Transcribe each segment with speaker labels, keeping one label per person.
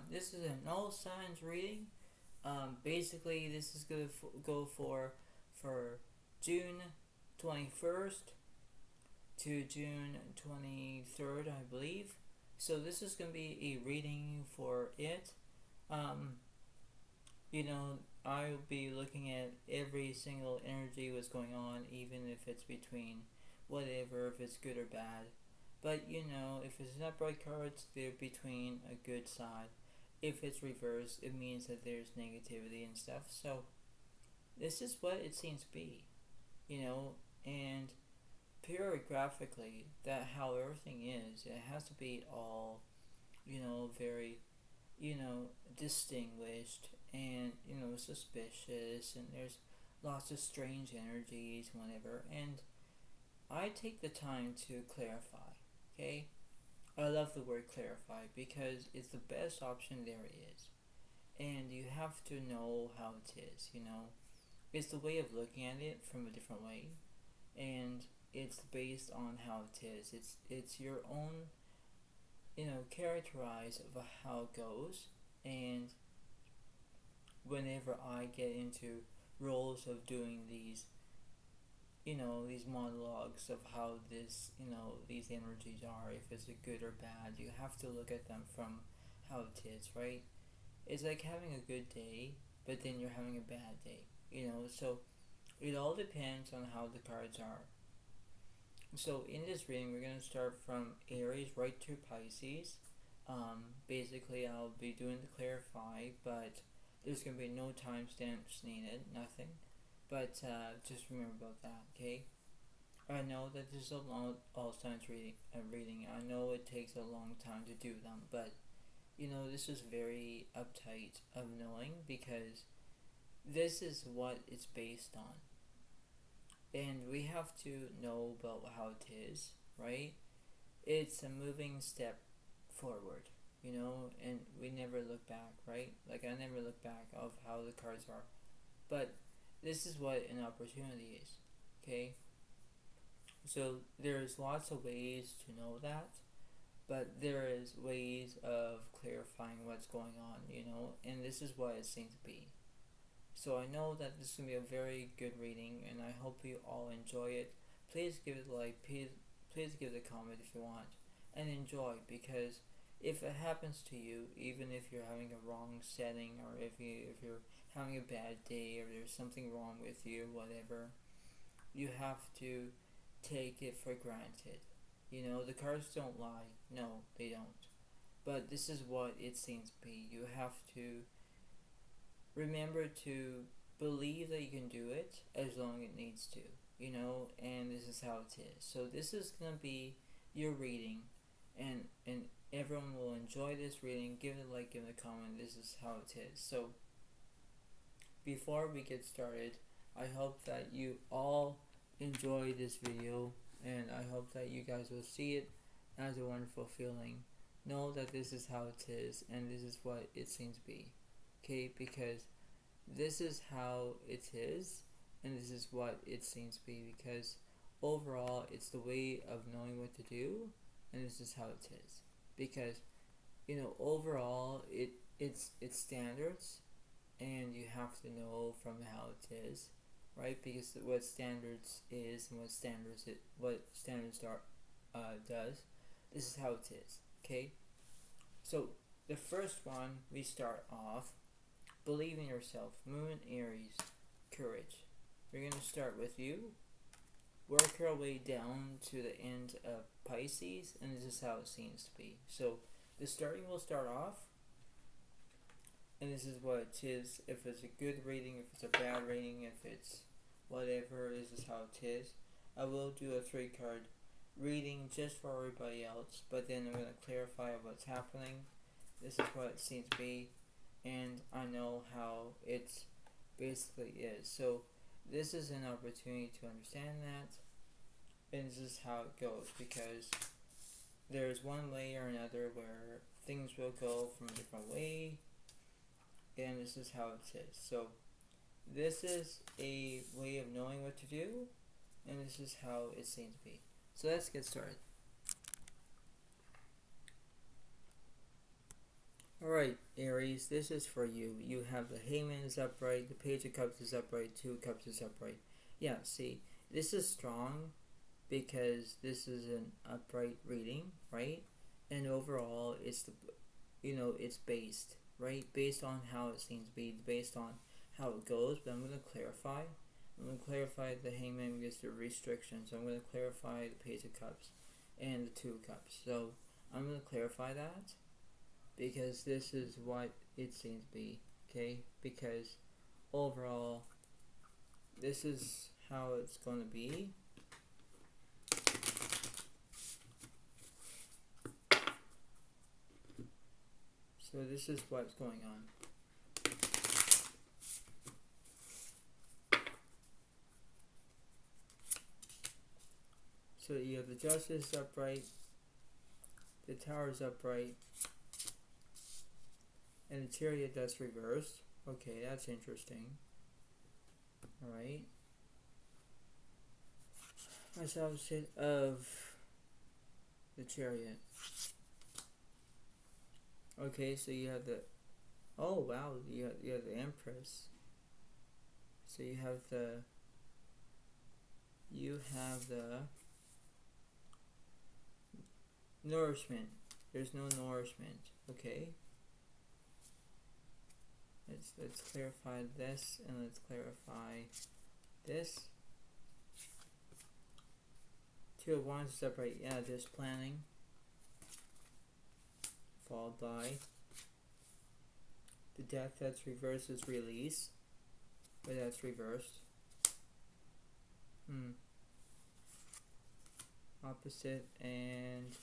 Speaker 1: this is an all signs reading. Basically, this is going to go for June 21st to June 23rd, I believe. So this is going to be a reading for it. I'll be looking at every single energy what's going on, even if it's between whatever, if it's good or bad. But if it's not bright cards, they're between a good side. If it's reversed, it means that there's negativity and stuff. So this is what it seems to be, and paragraphically, that how everything is, it has to be all, very, distinguished and, suspicious, and there's lots of strange energies, whatever, and I take the time to clarify, okay? I love the word clarify because it's the best option there is. And you have to know how it is, It's the way of looking at it from a different way. And it's based on how it is. It's your own, characterize of how it goes. And whenever I get into roles of doing these, these monologues of how this, these energies are, if it's a good or bad, you have to look at them from how it is, right? It's like having a good day, but then you're having a bad day, so it all depends on how the cards are. So in this reading, we're going to start from Aries right to Pisces. Basically, I'll be doing the Clarified, but there's going to be no timestamps needed, nothing. But just remember about that, okay? I know that this is a long all signs reading. I know it takes a long time to do them, but this is very uptight of knowing because this is what it's based on. And we have to know about how it is, right? It's a moving step forward, and we never look back, right? Like I never look back of how the cards are. But this is what an opportunity is, okay? So there's lots of ways to know that, but there is ways of clarifying what's going on, and this is what it seems to be. So I know that this is going to be a very good reading, and I hope you all enjoy it. Please give it a like, please give it a comment if you want, and enjoy, because if it happens to you, even if you're having a wrong setting, or if you're having a bad day, or there's something wrong with you, whatever, you have to take it for granted. The cards don't lie. No, they don't. But this is what it seems to be. You have to remember to believe that you can do it as long as it needs to, and this is how it is. So this is going to be your reading, and everyone will enjoy this reading. Give it a like, give it a comment. This is how it is. So before we get started, I hope that you all enjoy this video, and I hope that you guys will see it as a wonderful feeling. Know that this is how it is, and this is what it seems to be, okay? Because this is how it is, and this is what it seems to be, because overall it's the way of knowing what to do, and this is how it is. Because overall it's standards, and you have to know from how it is, right? Because what standards is and what standards does, this is how it is, okay? So the first one, we start off, believe in yourself, Moon, Aries, courage. We're going to start with you, work our way down to the end of Pisces, and this is how it seems to be. So the starting will start off, and this is what it is. If it's a good reading, if it's a bad reading, if it's whatever, this is how it is. I will do a 3-card reading just for everybody else, but then I'm going to clarify what's happening. This is what it seems to be, and I know how it basically is. So this is an opportunity to understand that, and this is how it goes, because there's one way or another where things will go from a different way, and this is how it is. So this is a way of knowing what to do, and this is how it seems to be. So let's get started. Alright. Alright, Aries, this is for you. You have the Hangman is upright, the Page of Cups is upright, Two of Cups is upright. Yeah, see, this is strong because this is an upright reading, right? And overall, it's it's based, right? Based on how it seems to be, based on how it goes. But I'm going to clarify. I'm going to clarify the Hangman because there are restrictions. I'm going to clarify the Page of Cups and the Two of Cups. So I'm going to clarify that because this is what it seems to be, okay? Because overall, this is how it's going to be. So this is what's going on. So you have the Justice upright, the Tower is upright, and the Chariot that's reversed. Okay, that's interesting. Alright. That's the opposite of the Chariot. Okay, so you have the... Oh, wow, you have the Empress. So you have the nourishment. There's no nourishment. Okay. Let's clarify this, and let's clarify this. Two of Wands is upright. Yeah, there's planning, followed by the Death that's reversed is release, but that's reversed. Opposite and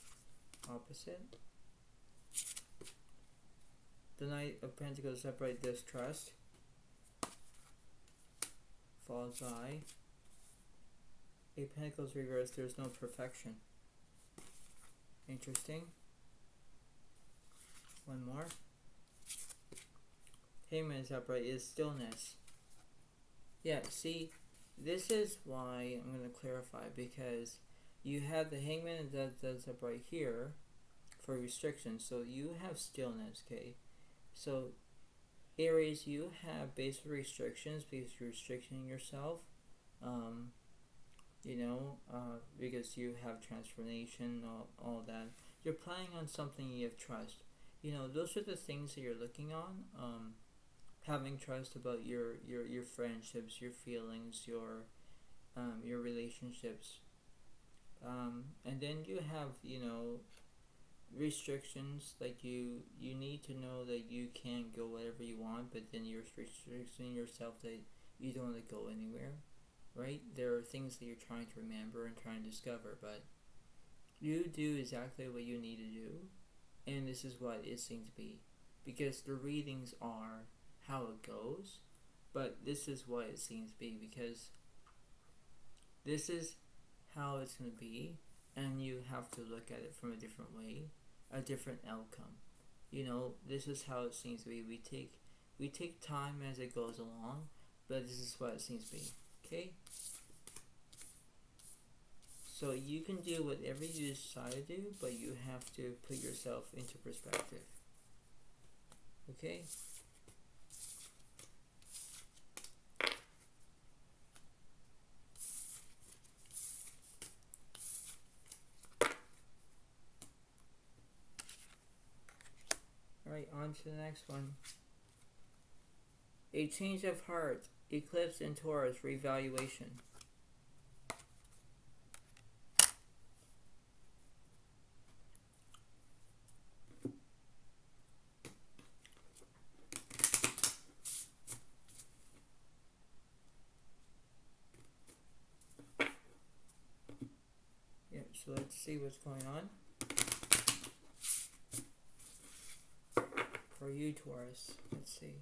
Speaker 1: opposite. The Knight of Pentacles upright, distrust, followed by Eight of Pentacles reversed, there's no perfection. Interesting. One more. Hangman is upright, is stillness. Yeah, see, this is why I'm going to clarify, because you have the Hangman that's upright here for restrictions, so you have stillness, okay? So, Aries, you have basic restrictions because you're restricting yourself, because you have transformation, all that. You're planning on something you have trust. Those are the things that you're looking on. Having trust about your friendships, your feelings, your relationships. And then you have, restrictions, like you need to know that you can go wherever you want, but then you're restricting yourself that you don't want to go anywhere, right? There are things that you're trying to remember and trying to discover, but you do exactly what you need to do, and this is what it seems to be, because the readings are how it goes, but this is what it seems to be, because this is how it's going to be, and you have to look at it from a different way, a different outcome. This is how it seems to be. We take time as it goes along, but this is what it seems to be. Okay? So you can do whatever you decide to do, but you have to put yourself into perspective. Okay? Alright, on to the next one. A change of heart, eclipse in Taurus, revaluation. Yep, so let's see what's going on. For you, Taurus, let's see.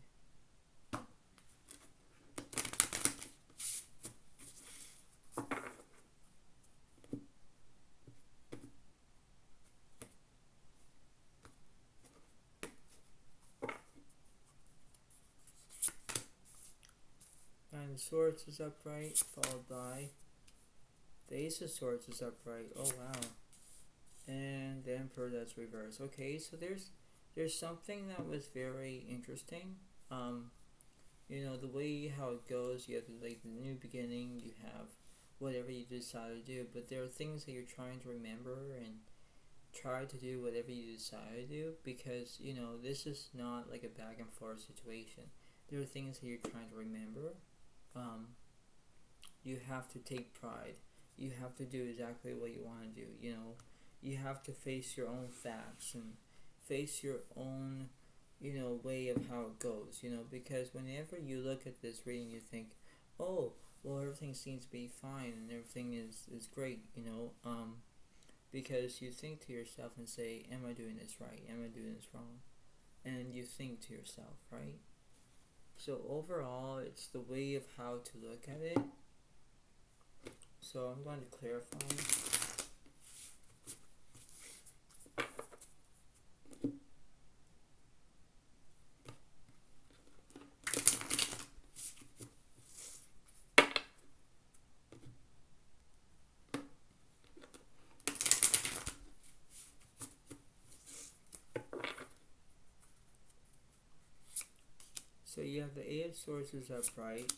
Speaker 1: Nine of Swords is upright, followed by the Ace of Swords is upright. Oh wow. And the Emperor that's reversed. Okay, so there's there's something that was very interesting. The way how it goes, you have like the new beginning, you have whatever you decide to do, but there are things that you're trying to remember and try to do whatever you decide to do, because this is not like a back and forth situation. There are things that you're trying to remember. You have to take pride. You have to do exactly what you want to do. You have to face your own facts and face your own way of how it goes. Because whenever you look at this reading, you think, oh, well, everything seems to be fine and everything is great. Because you think to yourself and say, am I doing this right? Am I doing this wrong? And you think to yourself, right? So overall, it's the way of how to look at it. So I'm going to clarify. So you have the Eight of Swords is upright,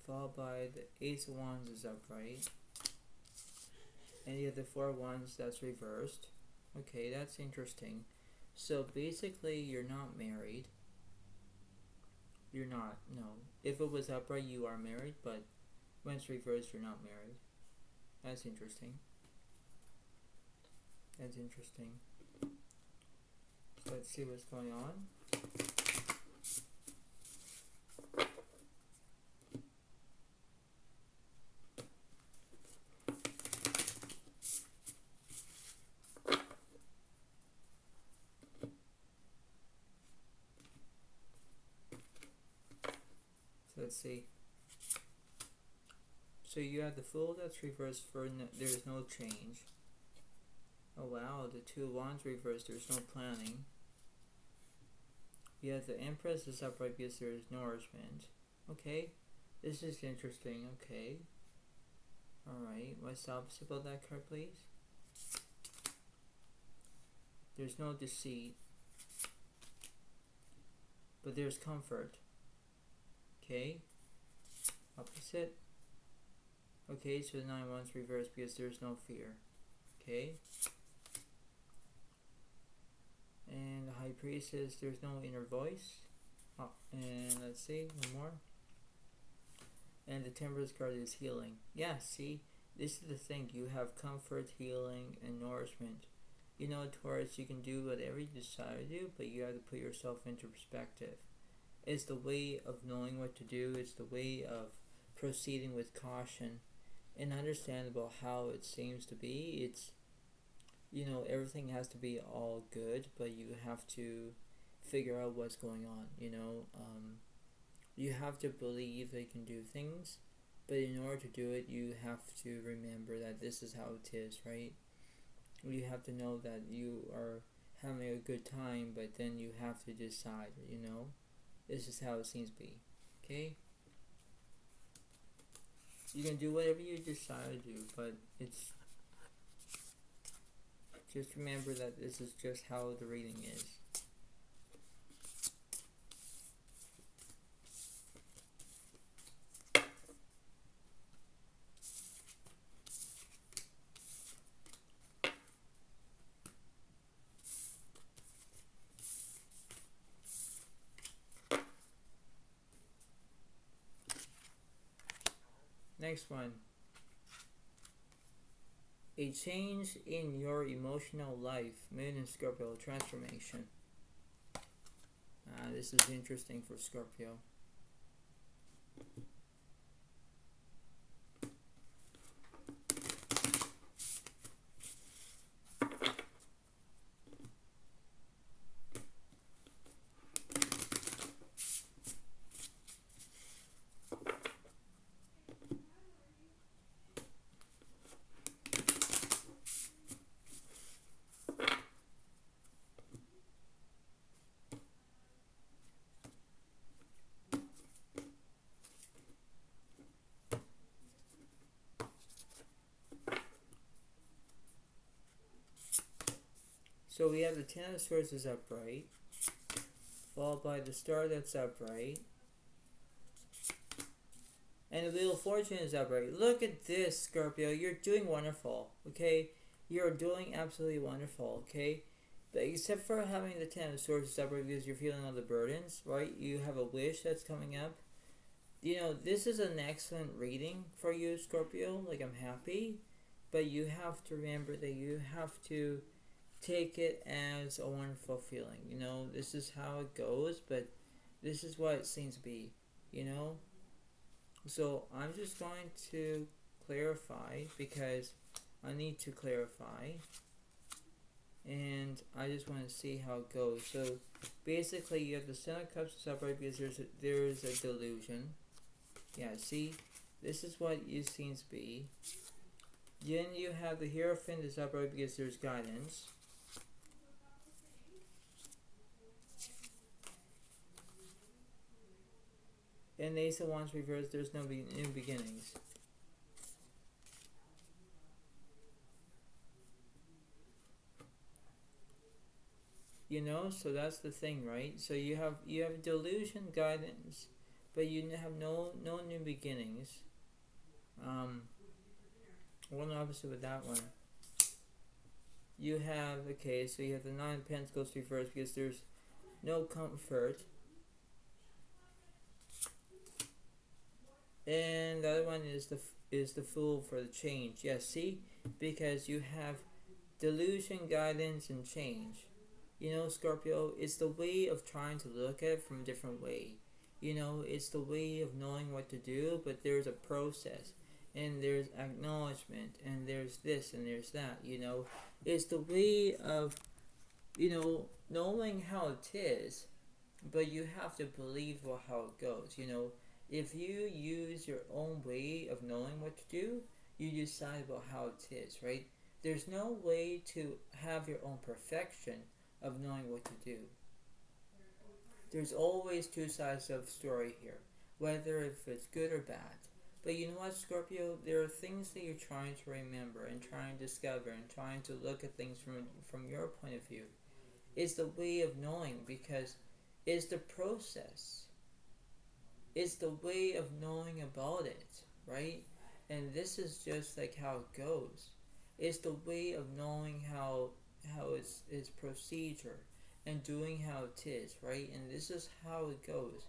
Speaker 1: followed by the Ace of Wands is upright, and you have the Four of Wands that's reversed. Okay, that's interesting. So basically, you're not married. You're not, no. If it was upright, you are married, but when it's reversed, you're not married. That's interesting. That's interesting. So let's see what's going on. Let's see. So you have the Fool that's reversed for there's no change. Oh wow, the Two of Wands reversed, there's no planning. You have the Empress is upright because there is nourishment. Okay, this is interesting. Okay. Alright, what's the opposite about that card, please? There's no deceit, but there's comfort. Okay, opposite. Okay, so the Nine of Wands reversed because there's no fear. Okay, and the High Priestess, there's no inner voice. And let's see, one more. And the Temperance card is healing. Yeah, see, this is the thing. You have comfort, healing, and nourishment. Taurus, you can do whatever you decide to do, but you have to put yourself into perspective. It's the way of knowing what to do. It's the way of proceeding with caution and understandable how it seems to be. It's, everything has to be all good, but you have to figure out what's going on, You have to believe they can do things, but in order to do it, you have to remember that this is how it is, right? You have to know that you are having a good time, but then you have to decide, This is how it seems to be. Okay? You can do whatever you decide to do, but it's just remember that this is just how the reading is. Next one. A change in your emotional life. Moon and Scorpio transformation. This is interesting for Scorpio. So we have the Ten of Swords is upright, followed by the Star that's upright, and the Wheel of Fortune is upright. Look at this, Scorpio. You're doing wonderful, okay? You're doing absolutely wonderful, okay? But except for having the Ten of Swords is upright because you're feeling all the burdens, right? You have a wish that's coming up. You know, this is an excellent reading for you, Scorpio. Like, I'm happy. But you have to remember that you have to take it as a wonderful feeling. You know, this is how it goes, but this is what it seems to be, you know? So I'm just going to clarify because I need to clarify. And I just want to see how it goes. So basically you have the Seven of Cups is upright because there's a delusion. Yeah, see? This is what it seems to be. Then you have the Hierophant is upright because there's guidance. And the Ace of Wands reversed, there's no new beginnings. You know, so that's the thing, right? So you have delusion, guidance, but you have no new beginnings. One opposite with that one. You have, okay, so you have the Nine of Pentacles reversed because there's no comfort. And the other one is the Fool for the change. Yes, see? Because you have delusion, guidance, and change. You know, Scorpio, it's the way of trying to look at it from a different way. You know, it's the way of knowing what to do, but there's a process. And there's acknowledgement, and there's this, and there's that, you know. It's the way of, you know, knowing how it is, but you have to believe how it goes, you know. If you use your own way of knowing what to do, you decide about how it is, right? There's no way to have your own perfection of knowing what to do. There's always two sides of the story here, whether if it's good or bad. But you know what, Scorpio? There are things that you're trying to remember and trying to discover and trying to look at things from your point of view. It's the way of knowing because it's the process. It's the way of knowing about it, right? And this is just like how it goes. It's the way of knowing how it's procedure and doing how it is, right? And this is how it goes.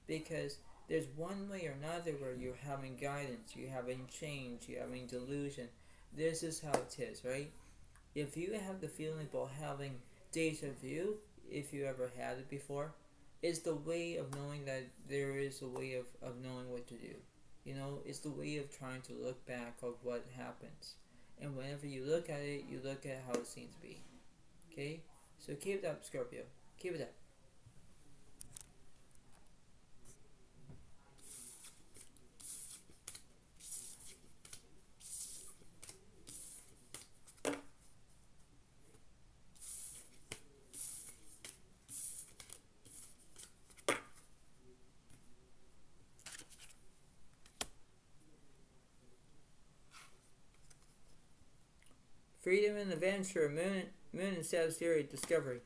Speaker 1: Because there's one way or another where you're having guidance, you're having change, you're having delusion. This is how it is, right? If you have the feeling about having deja vu, if you ever had it before, it's the way of knowing that there is a way of knowing what to do. You know, it's the way of trying to look back of what happens. And whenever you look at it, you look at how it seems to be. Okay? So keep it up, Scorpio. Keep it up. Freedom and adventure, moon and Sagittarius, discovery.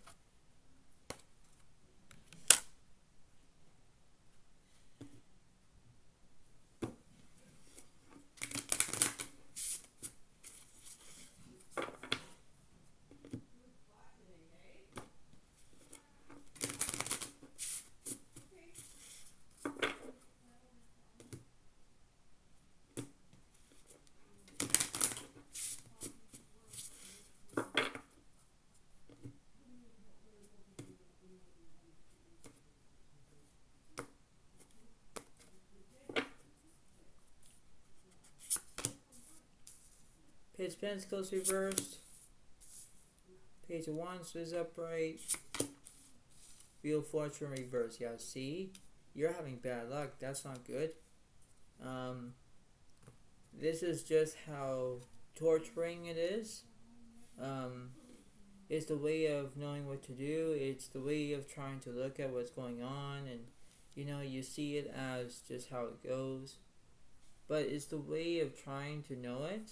Speaker 1: Page of Pentacles reversed. Page of Wands is upright. Wheel of Fortune reversed. Yeah, see? You're having bad luck. That's not good. This is just how torturing it is. It's the way of knowing what to do. It's the way of trying to look at what's going on. And, you know, you see it as just how it goes. But it's the way of trying to know it.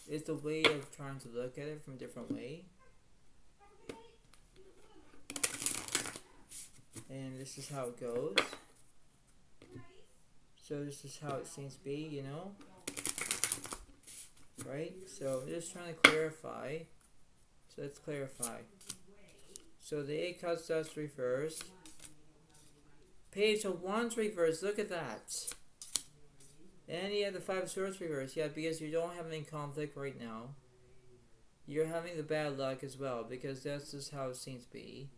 Speaker 1: It's a way of trying to look at it from a different way. And this is how it goes. So this is how it seems to be, you know? Right? So just trying to clarify. So let's clarify. So the 8 cups that's reversed. Page of Wands reversed. Look at that. And you have the 5 of Swords reversed. Yeah, because you don't have any conflict right now. You're having the bad luck as well, because that's just how it seems to be.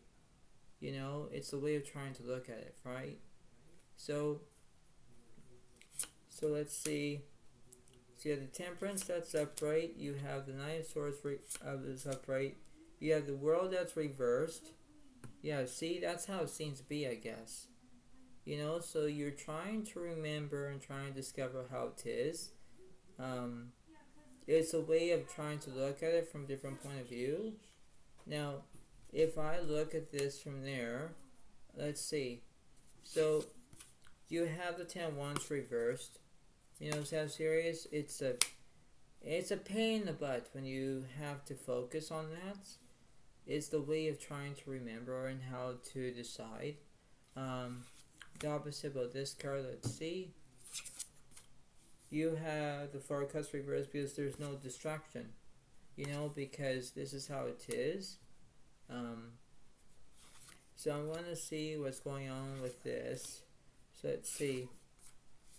Speaker 1: You know, it's the way of trying to look at it, right? So let's see. So you have the Temperance that's upright. You have the 9 of Swords is upright. You have the World that's reversed. Yeah, see, that's how it seems to be, I guess. You know, so you're trying to remember and trying to discover how it is. It's a way of trying to look at it from a different point of view. Now, if I look at this from there, let's see. So, you have the 10 of Wands reversed. You know, Sagittarius, it's a pain in the butt when you have to focus on that. It's the way of trying to remember and how to decide. The opposite about this card, let's see. You have the 4 of Cups reversed because there's no distraction. You know, because this is how it is. So I want to see what's going on with this. So let's see.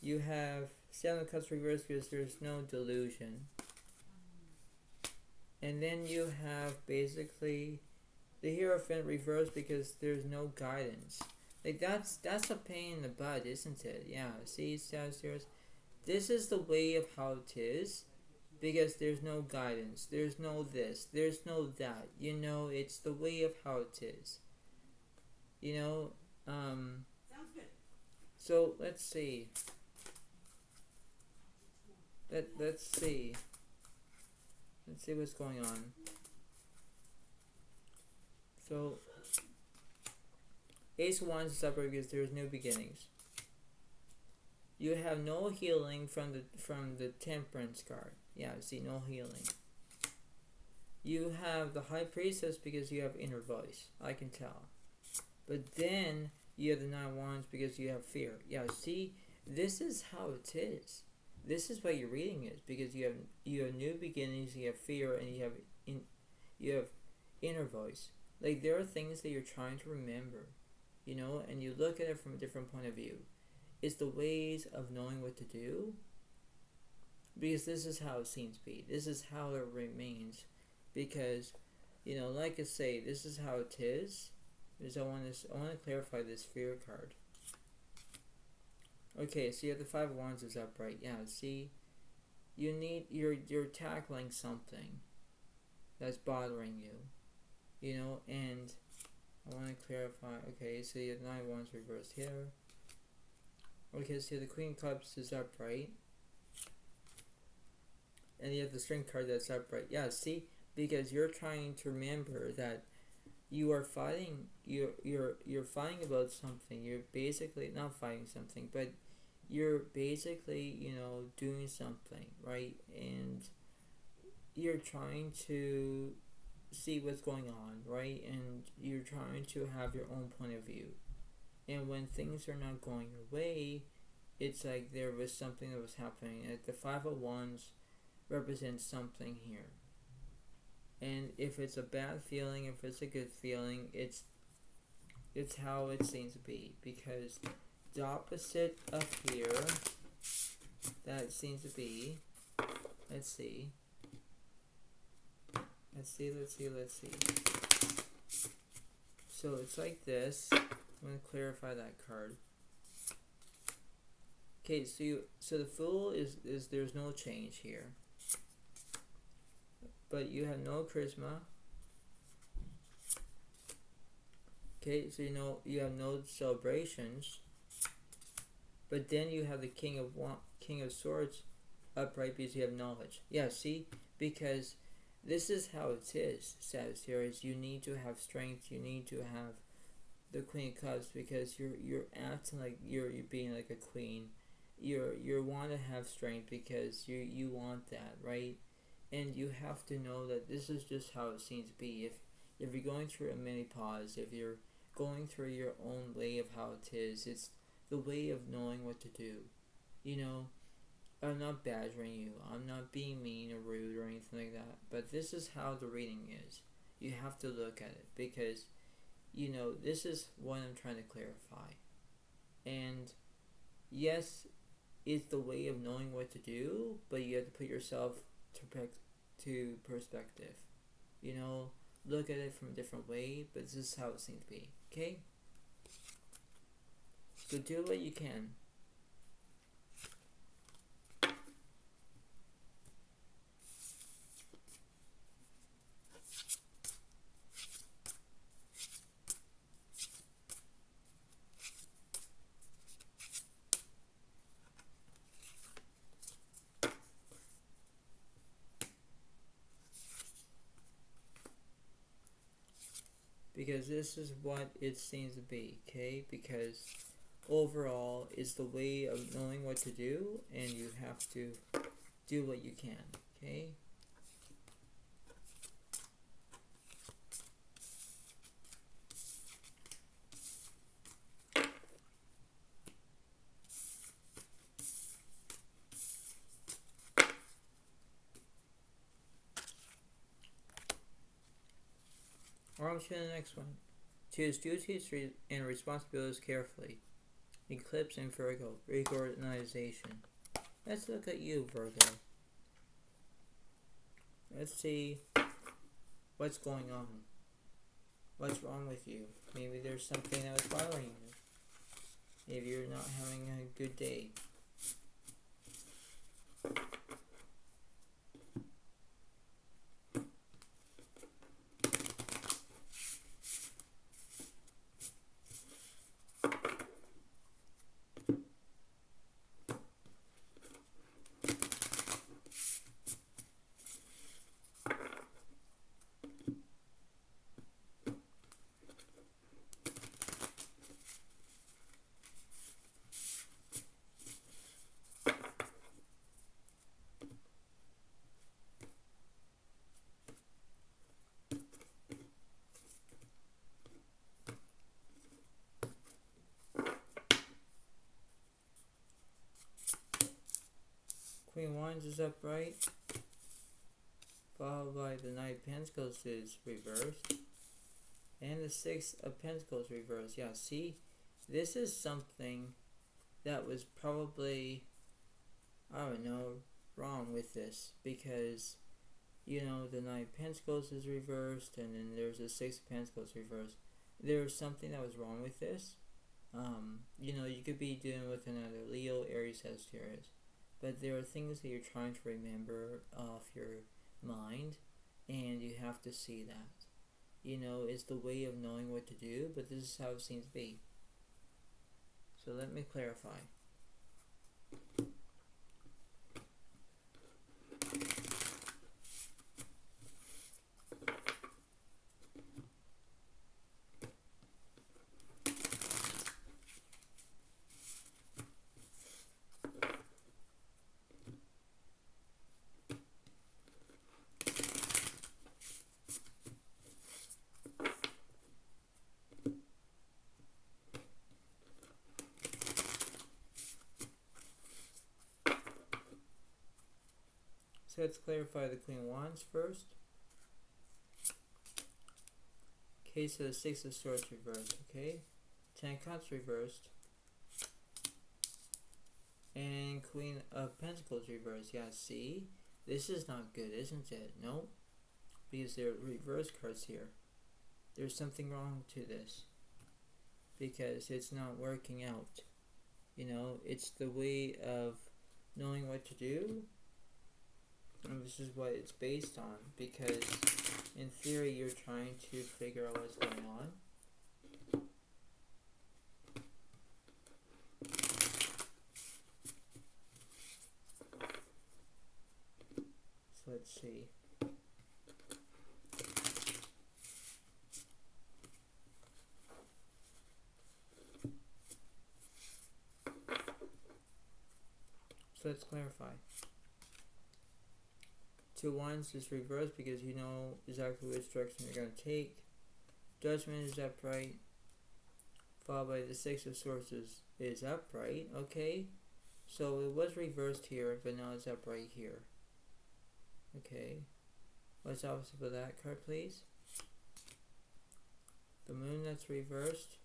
Speaker 1: You have 7 of Cups reversed because there's no delusion. And then you have basically the Hierophant reversed because there's no guidance. Like that's a pain in the butt, isn't it? Yeah, see, Sagittarius? This is the way of how it is. Because there's no guidance. There's no this. There's no that. You know, it's the way of how it is. You know,
Speaker 2: Sounds good.
Speaker 1: So let's see. Let's see. Let's see what's going on. So Ace of Wands is upright because there's new beginnings. You have no healing from the Temperance card. Yeah, see, no healing. You have the High Priestess because you have inner voice. I can tell. But then you have the 9 of Wands because you have fear. Yeah, see, this is how it is. This is what your reading is because you have new beginnings, you have fear, and you have inner voice. Like there are things that you're trying to remember, you know, and you look at it from a different point of view. It's the ways of knowing what to do. Because this is how it seems to be. This is how it remains. Because, you know, like I say, this is how it is. Because I want to clarify this fear card. Okay, so you have the 5 of Wands is upright. Yeah, see, you're tackling something that's bothering you. You know, and I want to clarify. Okay, so you have 9 of Wands reversed here. Okay, so the Queen of Cups is upright. And you have the Strength card that's upright. Yeah, see? Because you're trying to remember that you are fighting you're fighting about something. You're basically not fighting something, but you're basically, you know, doing something, right? And you're trying to see what's going on, right? And you're trying to have your own point of view. And when things are not going your way, it's like there was something that was happening. Like the 5 of Wands represents something here. And if it's a bad feeling, if it's a good feeling, it's how it seems to be. Because the opposite of here, that seems to be, let's see. So it's like this. I'm going to clarify that card. Okay, so the Fool is there's no change here. But you have no charisma. Okay, so you have no celebrations. But then you have the King of Swords upright because you have knowledge. Yeah, see? Because this is how it is, Sagittarius. You need to have strength. You need to have the Queen of Cups because you're acting like you're being like a queen. You want to have strength because you want that, right? And you have to know that this is just how it seems to be. If you're going through a mini pause, if you're going through your own way of how it is, it's the way of knowing what to do. You know, I'm not badgering you. I'm not being mean or rude or anything like that. But this is how the reading is. You have to look at it because, this is what I'm trying to clarify. And yes, it's the way of knowing what to do, but you have to put yourself to perspective. Look at it from a different way, but this is how it seems to be. Okay? So do what you can. Because this is what it seems to be, okay? Because overall, it's the way of knowing what to do, and you have to do what you can, okay? On to the next one. Choose duties and responsibilities carefully. Eclipse in Virgo. Reorganization. Let's look at you, Virgo. Let's see what's going on. What's wrong with you? Maybe there's something that was bothering you. Maybe you're not having a good day. Queen of Wands is upright, followed by the Knight of Pentacles is reversed, and the Six of Pentacles reversed. Yeah, see, this is something that was probably, wrong with this, because, the Knight of Pentacles is reversed, and then there's the Six of Pentacles reversed. There's something that was wrong with this. You could be dealing with another Leo, Aries, Sagittarius. But there are things that you're trying to remember off your mind, and you have to see that. It's the way of knowing what to do, but this is how it seems to be. So let me clarify. So let's clarify the Queen of Wands first. Okay, so the Six of Swords reversed, okay? Ten of Cups reversed. And Queen of Pentacles reversed. Yeah, see? This is not good, isn't it? No? Because there are reverse cards here. There's something wrong to this. Because it's not working out. It's the way of knowing what to do. And this is what it's based on, because in theory you're trying to figure out what's going on. So let's see. So let's clarify. Two Wands is reversed because you know exactly which direction you're going to take. Judgment is upright, followed by the Six of Swords is upright. Okay, so it was reversed here, but now it's upright here. Okay, what's opposite of that card, please? The Moon, that's reversed.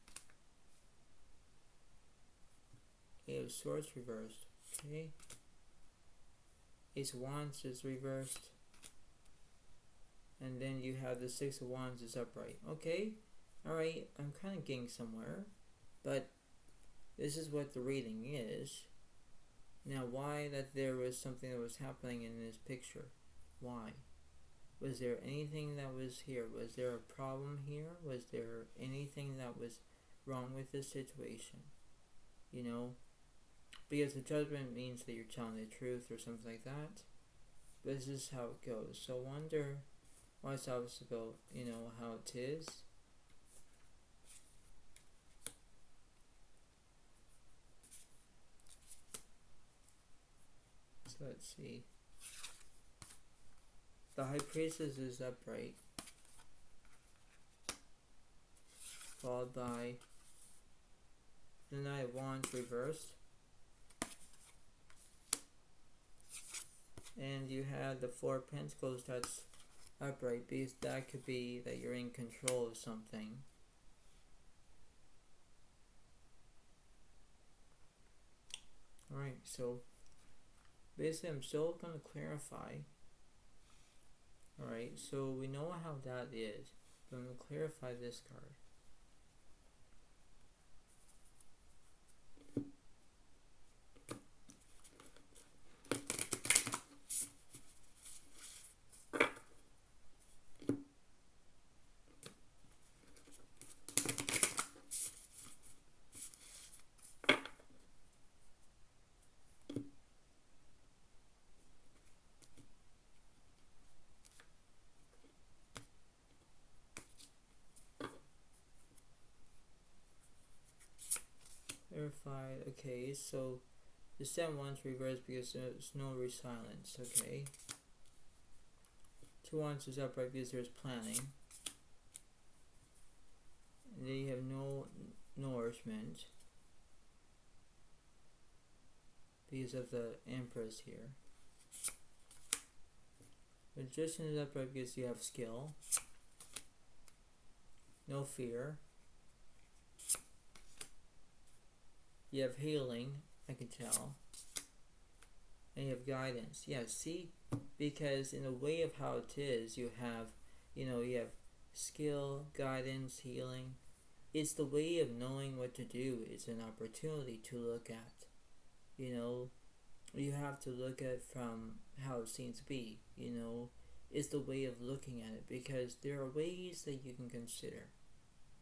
Speaker 1: Eight of Swords reversed. Okay. Ace of Wands is reversed. And then you have the Six of Wands is upright. Okay. Alright, I'm kind of getting somewhere. But this is what the reading is. Now, why that there was something that was happening in this picture? Why? Was there anything that was here? Was there a problem here? Was there anything that was wrong with this situation? You know? Because the Judgment means that you're telling the truth or something like that. But this is how it goes. So I wonder what's opposite about, you know, how it is. So let's see. The High Priestess is upright, followed by the Knight of Wands reversed. And you have the Four of Pentacles that's upright, because that could be that you're in control of something. Alright, so basically I'm still going to clarify. Alright, so we know how that is, but I'm going to clarify this card. Clarified. Okay, so the Seven Wands reversed because there's no resilience. Okay. Two Wands is upright because there's planning. And then you have no nourishment because of the Empress here. Magician is upright because you have skill. No fear. You have healing, I can tell. And you have guidance. Yeah, see? Because in the way of how it is, you have, you have skill, guidance, healing. It's the way of knowing what to do. It's an opportunity to look at. You have to look at it from how it seems to be. It's the way of looking at it. Because there are ways that you can consider.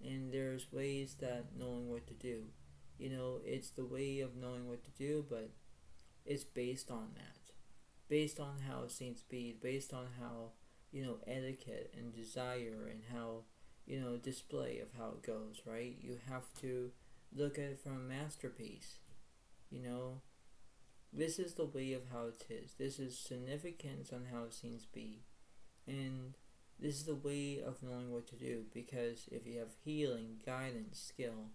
Speaker 1: And there's ways that knowing what to do. It's the way of knowing what to do, but it's based on that. Based on how it seems to be, based on how, etiquette and desire and how, display of how it goes, right? You have to look at it from a masterpiece. This is the way of how it is. This is significance on how it seems to be. And this is the way of knowing what to do, because if you have healing, guidance, skill,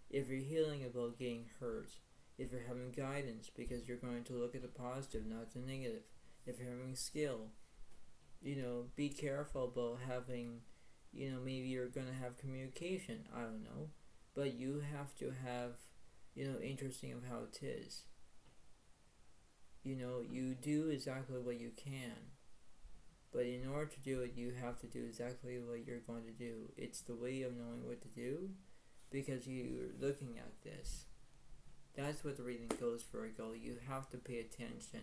Speaker 1: if you're healing about getting hurt, if you're having guidance because you're going to look at the positive, not the negative, if you're having skill, be careful about having, maybe you're going to have communication, I don't know, but you have to have, interesting of how it is. You do exactly what you can, but in order to do it, you have to do exactly what you're going to do. It's the way of knowing what to do. Because you're looking at this. That's what the reading goes for, Virgo. You have to pay attention.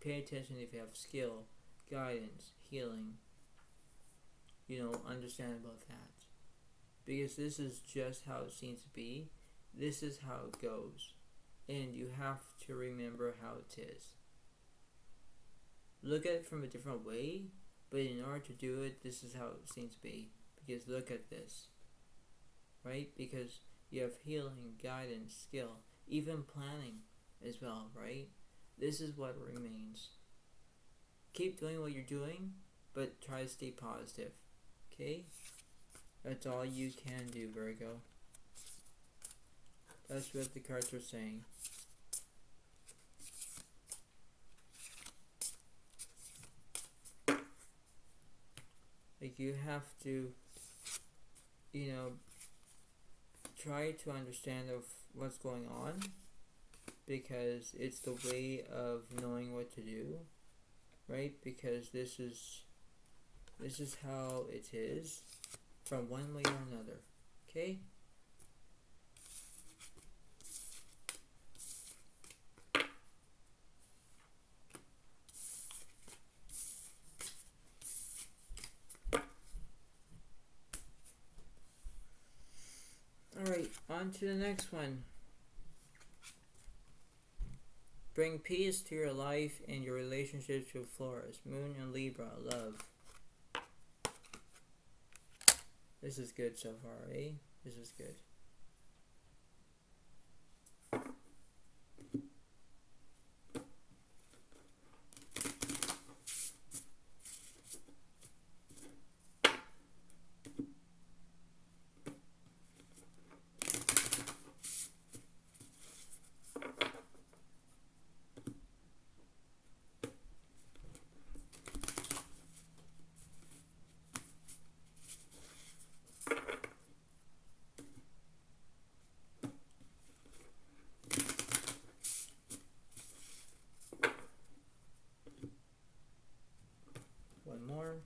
Speaker 1: Pay attention if you have skill, guidance, healing. Understand about that. Because this is just how it seems to be. This is how it goes. And you have to remember how it is. Look at it from a different way. But in order to do it, this is how it seems to be. Because look at this. Right? Because you have healing, guidance, skill, even planning as well, right? This is what remains. keep doing what you're doing, but try to stay positive. Okay? That's all you can do, Virgo. That's what the cards are saying. Like, you have to, try to understand of what's going on, because it's the way of knowing what to do, right? Because this is how it is, from one way or another. Okay? Alright, on to the next one. Bring peace to your life and your relationships with Flores. Moon and Libra, love. This is good so far, eh? This is good. One more.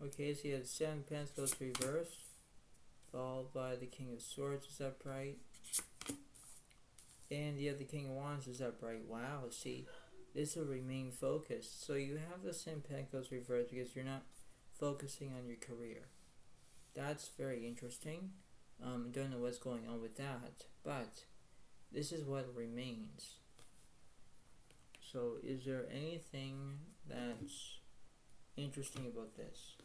Speaker 1: Okay, so you have 7 Pentacles reversed, followed by the King of Swords is upright, and you have the King of Wands is upright. Wow, see, this will remain focused. So you have the 7 Pentacles reversed because you're not focusing on your career. That's very interesting. Don't know what's going on with that, but this is what remains. So is there anything that's interesting about this?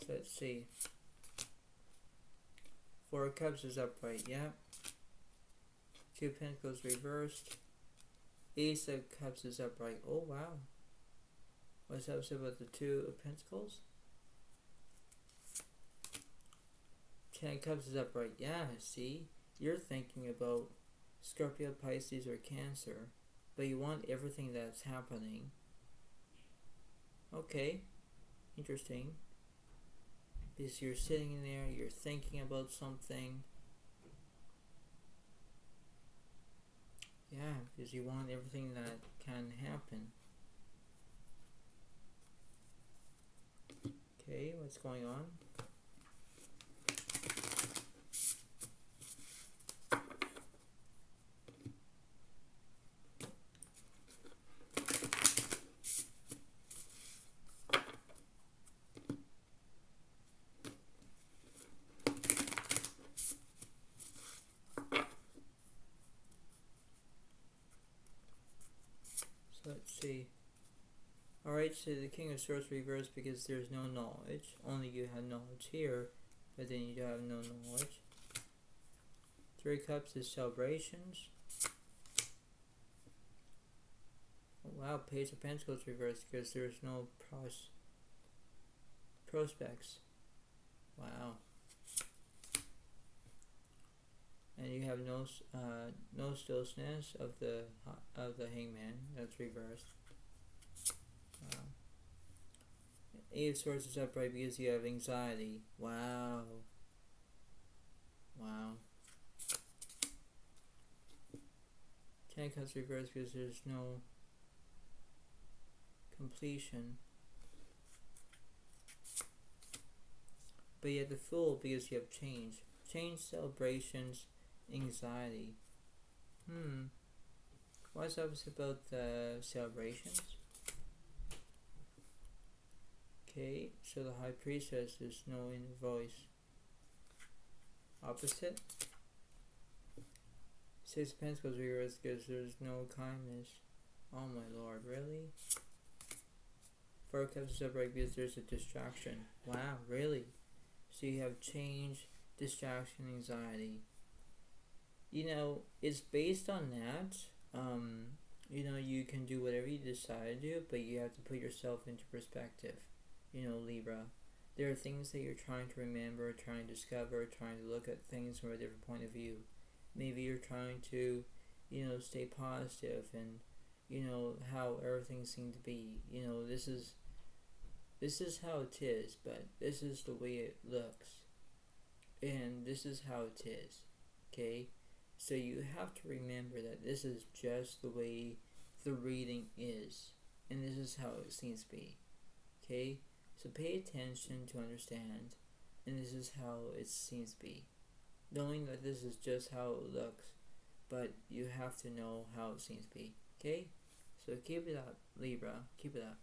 Speaker 1: Let's see. 4 of Cups is upright, yeah. 2 Pentacles reversed. Ace of Cups is upright. Oh, wow. What's up about the 2 of Pentacles? 10 of Cups is upright. Yeah, see? You're thinking about Scorpio, Pisces, or Cancer, but you want everything that's happening. Okay. Interesting. Because you're sitting there, you're thinking about something. Yeah, because you want everything that can happen. Okay, what's going on? Let's see. Alright, so the King of Swords reversed because there's no knowledge. Only you have knowledge here, but then you have no knowledge. 3 of Cups is celebrations. Oh, wow, Page of Pentacles reversed because there's no prospects. Wow. And you have no stillness of the Hangman. That's reversed. Eight of Swords is upright because you have anxiety. Wow. Wow. 10 of Cups reversed because there's no completion. But you have the Fool because you have change. Change, celebrations, anxiety. What's up about the celebrations? Okay, so the High Priestess is no inner voice. Opposite. Six of Pentacles reversed because there's no kindness. Oh my lord, really? Four of Cups is upright because there's a distraction. Wow, really? So you have change, distraction, anxiety. It's based on that. You can do whatever you decide to do, but you have to put yourself into perspective. Libra. There are things that you're trying to remember, trying to discover, trying to look at things from a different point of view. Maybe you're trying to, stay positive and, how everything seemed to be. This is how it is, but this is the way it looks. And this is how it is. Okay? So you have to remember that this is just the way the reading is. And this is how it seems to be. Okay? So pay attention to understand. And this is how it seems to be. Knowing that this is just how it looks. But you have to know how it seems to be. Okay? So keep it up, Libra. Keep it up.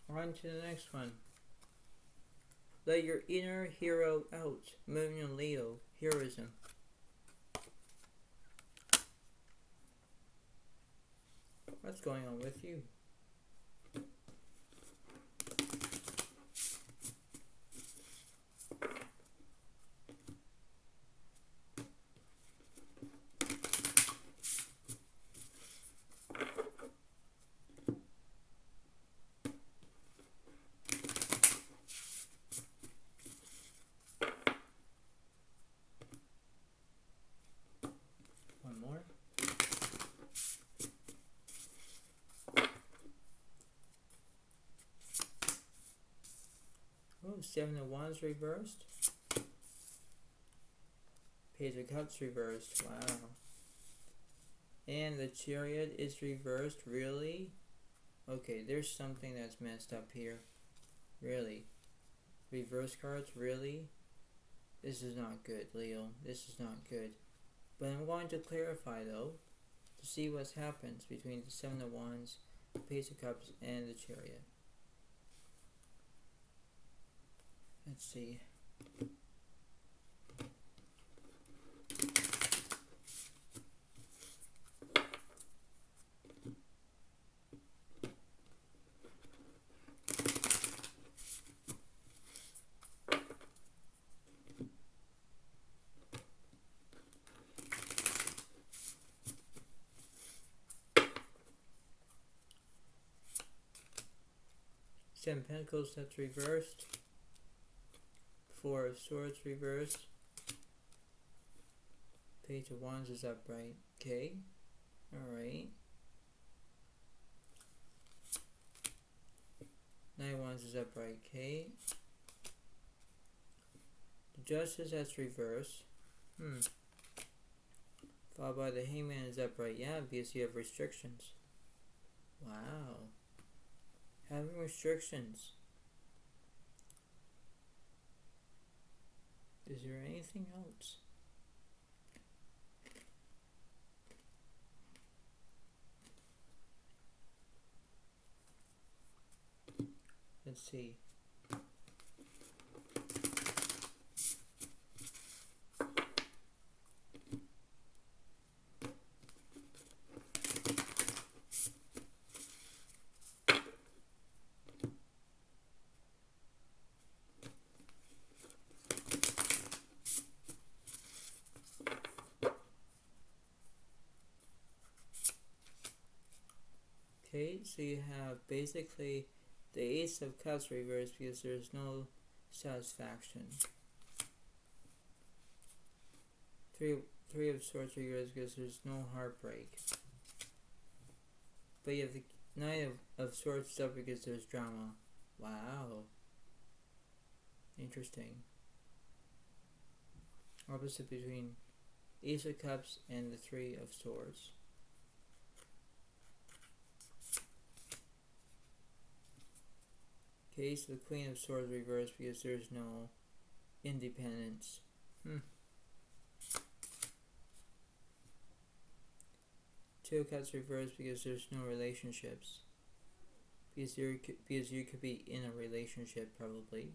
Speaker 1: On to the next one. Let your inner hero out. Moon and Leo. Heroism. What's going on with you? Seven of Wands reversed. Page of Cups reversed. Wow. And the Chariot is reversed. Really? Okay, there's something that's messed up here. Really? Reverse cards? Really? This is not good, Leo. This is not good. But I'm going to clarify, though, to see what happens between the Seven of Wands, the Page of Cups, and the Chariot. Let's see. Seven of Pentacles, that's reversed. Four of Swords reversed. Page of Wands is upright. Okay. Alright. Nine of Wands is upright. Okay. The Justice, that's reversed. Followed by the Hangman is upright. Yeah, because you have restrictions. Wow. Having restrictions. Is there anything else? Let's see. Okay, so you have basically the Ace of Cups reversed because there's no satisfaction. Three of Swords reversed because there's no heartbreak. But you have the Knight of Swords up because there's drama. Wow. Interesting. Opposite between Ace of Cups and the Three of Swords. Okay, so the Queen of Swords reversed because there's no independence. Two of Cups reversed because there's no relationships. Because you could be in a relationship probably.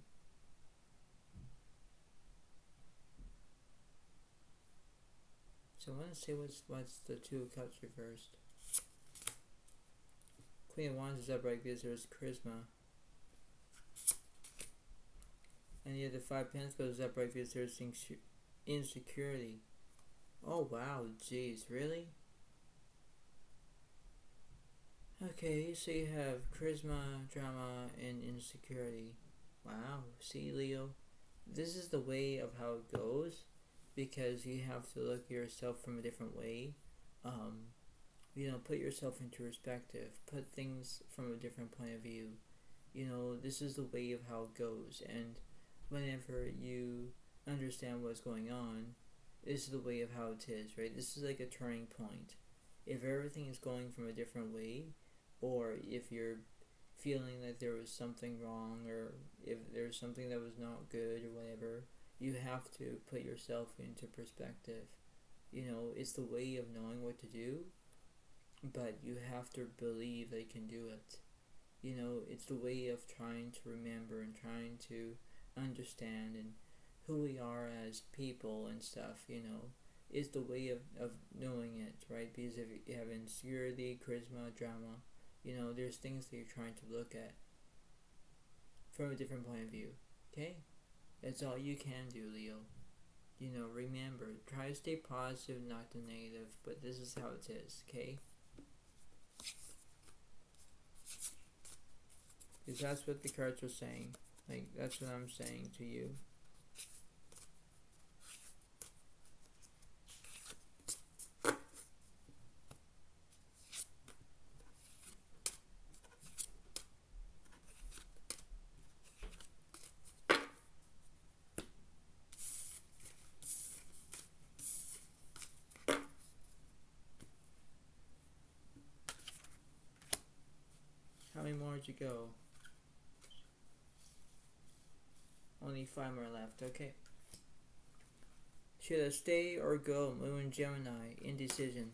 Speaker 1: So I want to say what's the Two of Cups reversed. Queen of Wands is upright because there's charisma. And yet the Five of Pentacles is upright because there's insecurity. Oh wow, jeez, really? Okay, so you have charisma, drama, and insecurity. Wow, see Leo? This is the way of how it goes, because you have to look at yourself from a different way. Put yourself into perspective. Put things from a different point of view. This is the way of how it goes, and whenever you understand what's going on, this is the way of how it is, right? This is like a turning point. If everything is going from a different way, or if you're feeling that there was something wrong, or if there's something that was not good or whatever, you have to put yourself into perspective. It's the way of knowing what to do, but you have to believe they can do it. It's the way of trying to remember and trying to understand and who we are as people and stuff, is the way of knowing it, right? Because if you have insecurity, charisma, drama, there's things that you're trying to look at from a different point of view, okay? That's all you can do, Leo. Remember, try to stay positive, not the negative, but this is how it is, okay? Because that's what the cards are saying. Like, that's what I'm saying to you. How many more did you go? Only 5 more left, okay. Should I stay or go? Moon Gemini, indecision.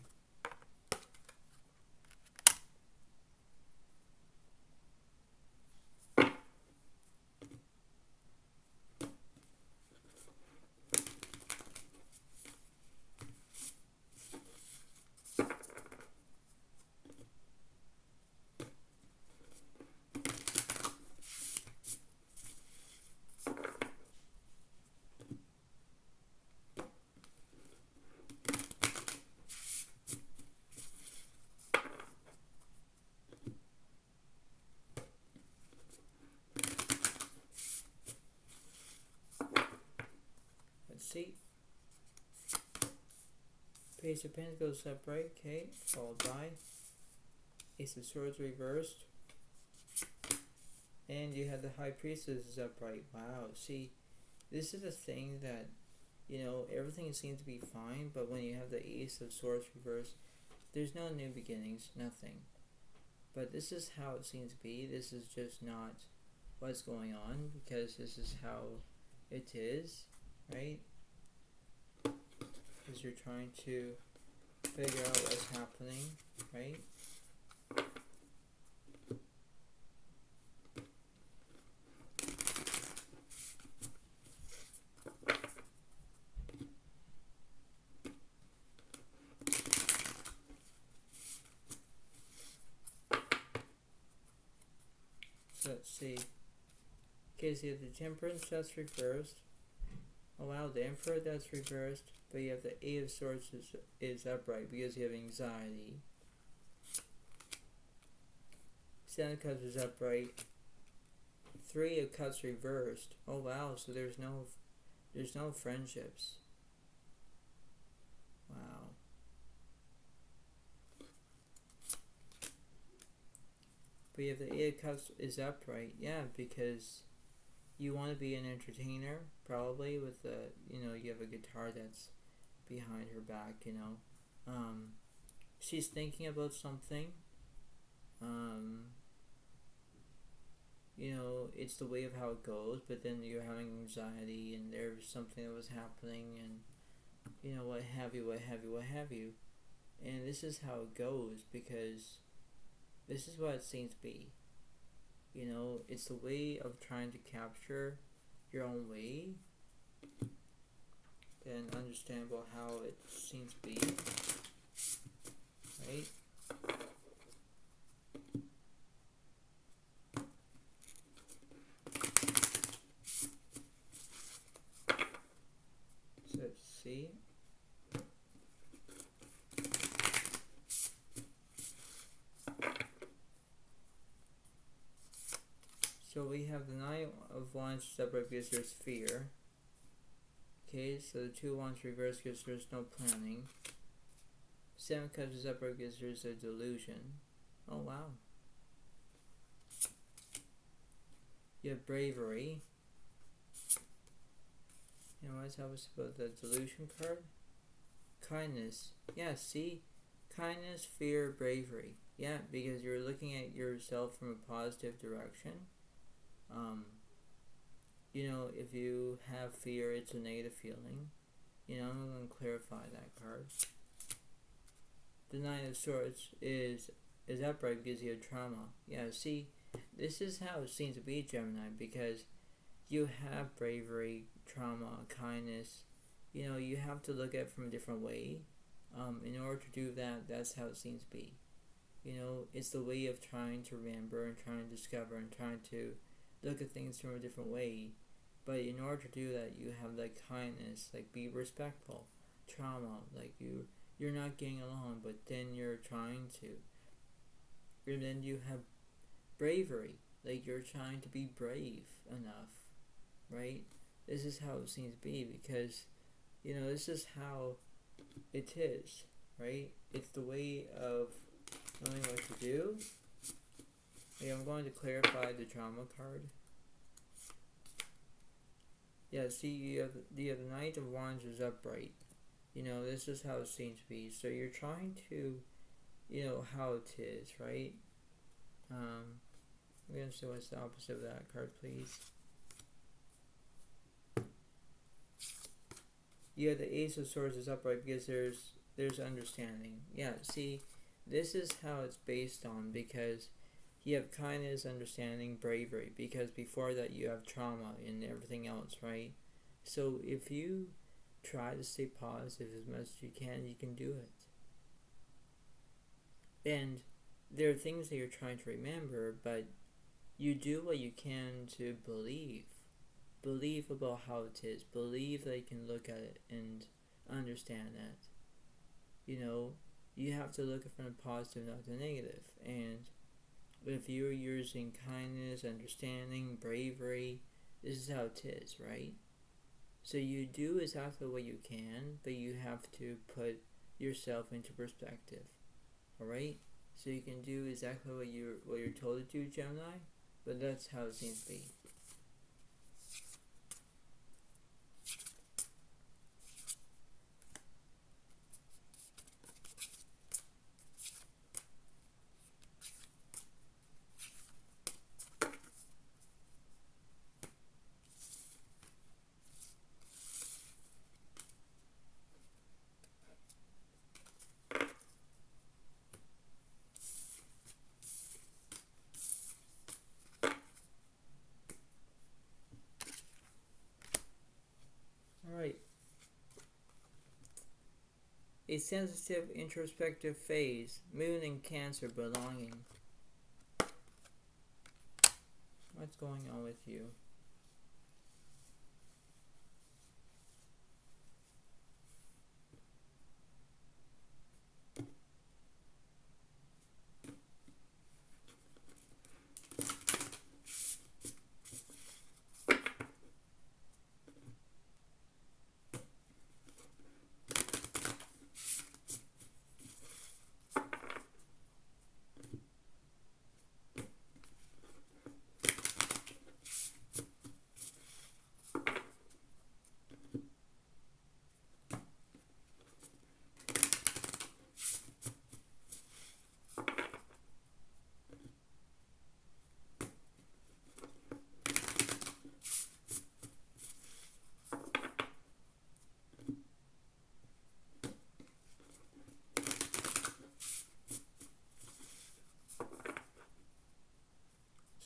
Speaker 1: See, Ace of Pentacles upright, okay, followed by Ace of Swords reversed, and you have the High Priestess is upright. Wow, see, this is a thing that, everything seems to be fine, but when you have the Ace of Swords reversed, there's no new beginnings, nothing. But this is how it seems to be. This is just not what's going on, because this is how it is, right? Because you're trying to figure out what's happening, right? So let's see. Okay, so you have the Temperance that's reversed. Oh wow, the Emperor that's reversed. But you have the Eight of Swords is upright because you have anxiety. Seven of Cups is upright. Three of Cups reversed. Oh wow, so there's no friendships. Wow. But you have the Eight of Cups is upright. Yeah, because you want to be an entertainer, probably, with the, you have a guitar that's behind her back, She's thinking about something. It's the way of how it goes, but then you're having anxiety and there's something that was happening and, what have you. And this is how it goes because this is what it seems to be. It's the way of trying to capture your own way and understand about how it seems to be, right? So let's see. So we have the Nine of Wands separate because there's fear. Okay, so the Two of Wands reversed because there's no planning. Seven of Cups is upright because there's a delusion. Oh wow. You have bravery. And what's that about the delusion card? Kindness. Yeah, see? Kindness, fear, bravery. Yeah, because you're looking at yourself from a positive direction. If you have fear, it's a negative feeling. I'm going to clarify that card. The Nine of Swords is upright because you have trauma. Yeah, see, this is how it seems to be, Gemini, because you have bravery, trauma, kindness. You have to look at it from a different way. In order to do that, that's how it seems to be. It's the way of trying to remember and trying to discover and trying to look at things from a different way. But in order to do that, you have kindness, be respectful. Trauma, you're not getting along, but then you're trying to. And then you have bravery, you're trying to be brave enough, right? This is how it seems to be because, this is how it is, right? It's the way of knowing what to do. Yeah, I'm going to clarify the trauma card. Yeah, see, you have the Knight of Wands is upright. This is how it seems to be. So you're trying to, how it is, right? I'm going to see what's the opposite of that card, please. You have the Ace of Swords is upright because there's understanding. Yeah, see, this is how it's based on because you have kindness, understanding, bravery, because before that you have trauma and everything else, right? So if you try to stay positive as much as you can do it. And there are things that you're trying to remember, but you do what you can to believe. Believe about how it is. Believe that you can look at it and understand that. You have to look at it from the positive, not the negative. And if you're using kindness, understanding, bravery, this is how it is, right? So you do exactly what you can, but you have to put yourself into perspective. Alright? So you can do exactly what you're told to do, Gemini, but that's how it seems to be. Alright. A sensitive introspective phase. Moon in Cancer, belonging. What's going on with you?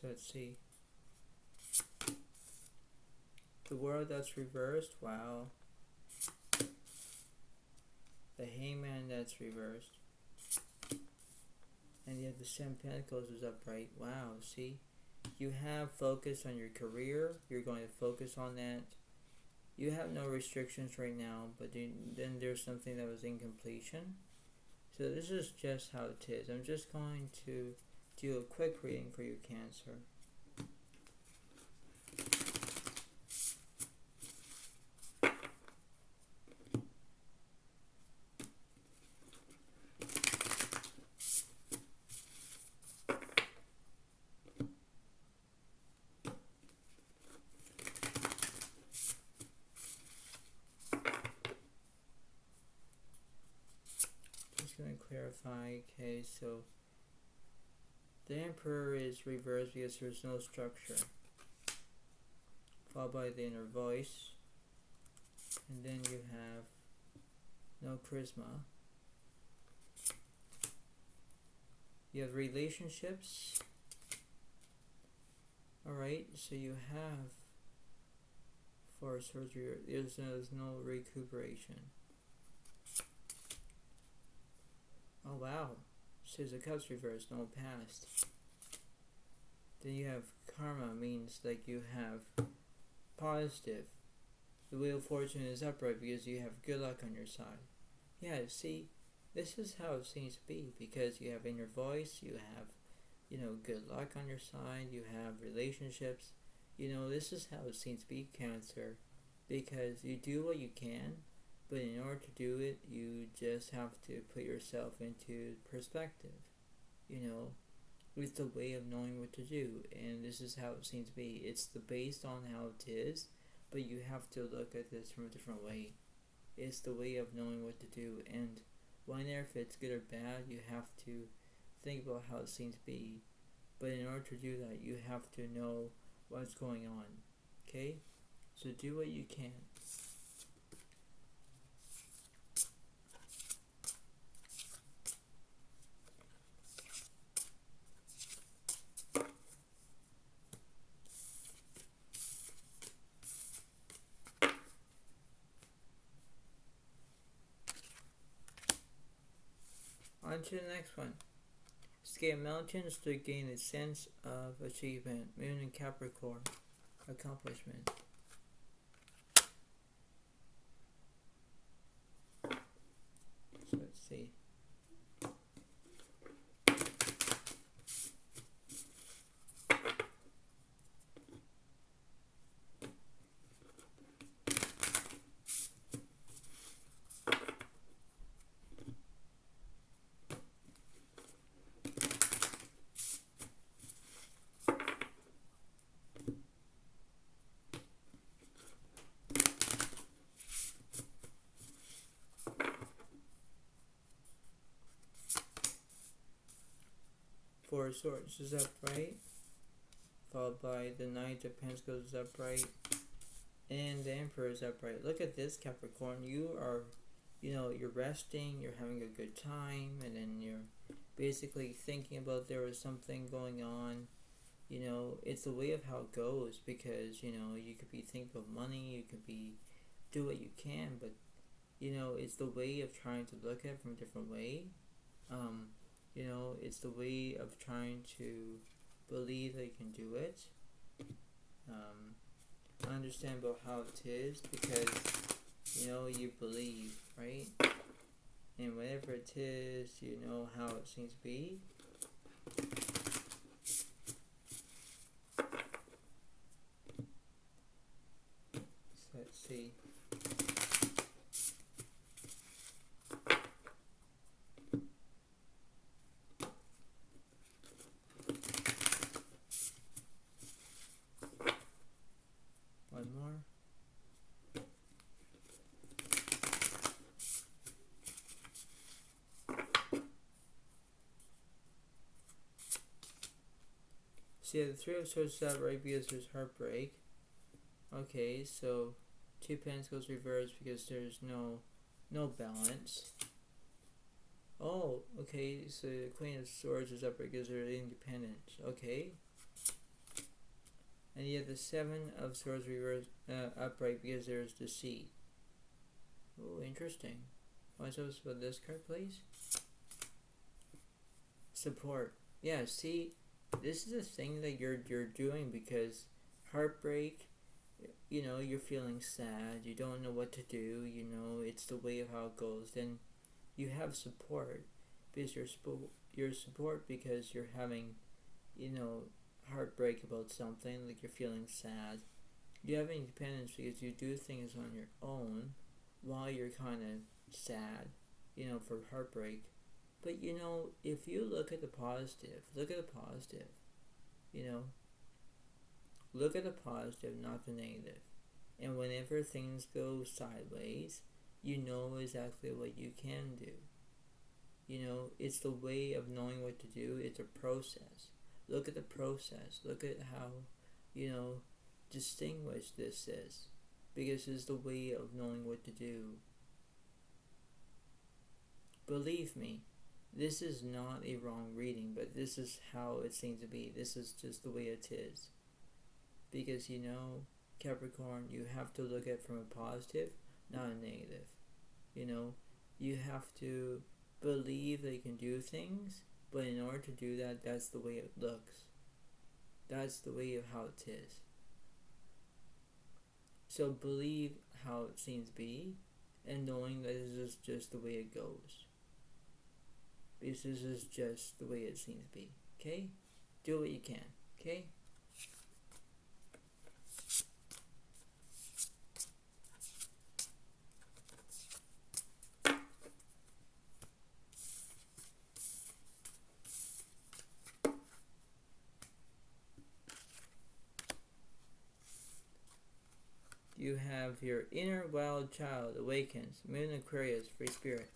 Speaker 1: So let's see. The World that's reversed. Wow. The Hangman that's reversed. And you have the Seven Pentacles is upright. Wow, see? You have focus on your career. You're going to focus on that. You have no restrictions right now, but then there's something that was in completion. So this is just how it is. I'm just going to do a quick reading for you, Cancer. Going to clarify. Okay, so the Emperor is reversed because there's no structure, followed by the inner voice, and then you have no charisma. You have relationships. Alright, so you have for surgery, there's no recuperation. Oh wow, Six of Cups reversed, no past. Then you have karma, means like you have positive. The Wheel of Fortune is upright because you have good luck on your side. Yeah, see, this is how it seems to be, because you have inner voice, you have, good luck on your side, you have relationships. This is how it seems to be, Cancer, because you do what you can. But in order to do it, you just have to put yourself into perspective. It's the way of knowing what to do. And this is how it seems to be. It's based on how it is, but you have to look at this from a different way. It's the way of knowing what to do. And whether if it's good or bad, you have to think about how it seems to be. But in order to do that, you have to know what's going on. Okay? So do what you can. On to the next one. Scale mountains to gain a sense of achievement. Moon and Capricorn. Accomplishment. So let's see. Four of Swords is upright, followed by the Knight of Pentacles is upright, and the Emperor is upright. Look at this, Capricorn. You are, you're resting, you're having a good time, and then you're basically thinking about there was something going on. It's the way of how it goes, because, you could be thinking of money, you could be do what you can, but, it's the way of trying to look at it from a different way. It's the way of trying to believe that you can do it. Understand about how it is, because, you believe, right? And whatever it is, you know how it seems to be. So let's see. One more. So yeah, the Three of Swords is out right because there's heartbreak. Okay, so Two Pentacles reversed because there's no balance. Oh, okay, so the Queen of Swords is up because they're independent. Okay. And you have the Seven of Swords reversed upright because there's the Sea. Oh, interesting. What's up with this card, please? Support. Yeah, see, this is a thing that you're doing because heartbreak, you're feeling sad, you don't know what to do, it's the way of how it goes. Then you have support because you're support because you're having, heartbreak about something, like you're feeling sad. You have independence because you do things on your own while you're kind of sad, for heartbreak. But if you look at the positive, look at the positive, not the negative. And whenever things go sideways, you know exactly what you can do. It's the way of knowing what to do. It's a process. Look at the process. Look at how, distinguished this is. Because it's the way of knowing what to do. Believe me, this is not a wrong reading, but this is how it seems to be. This is just the way it is. Because, Capricorn, you have to look at it from a positive, not a negative. You have to believe that you can do things, but in order to do that, that's the way it looks. That's the way of how it is. So believe how it seems to be, and knowing that this is just the way it goes. Because this is just the way it seems to be. Okay? Do what you can. Okay? You have your inner wild child awakens. Moon Aquarius, free spirit.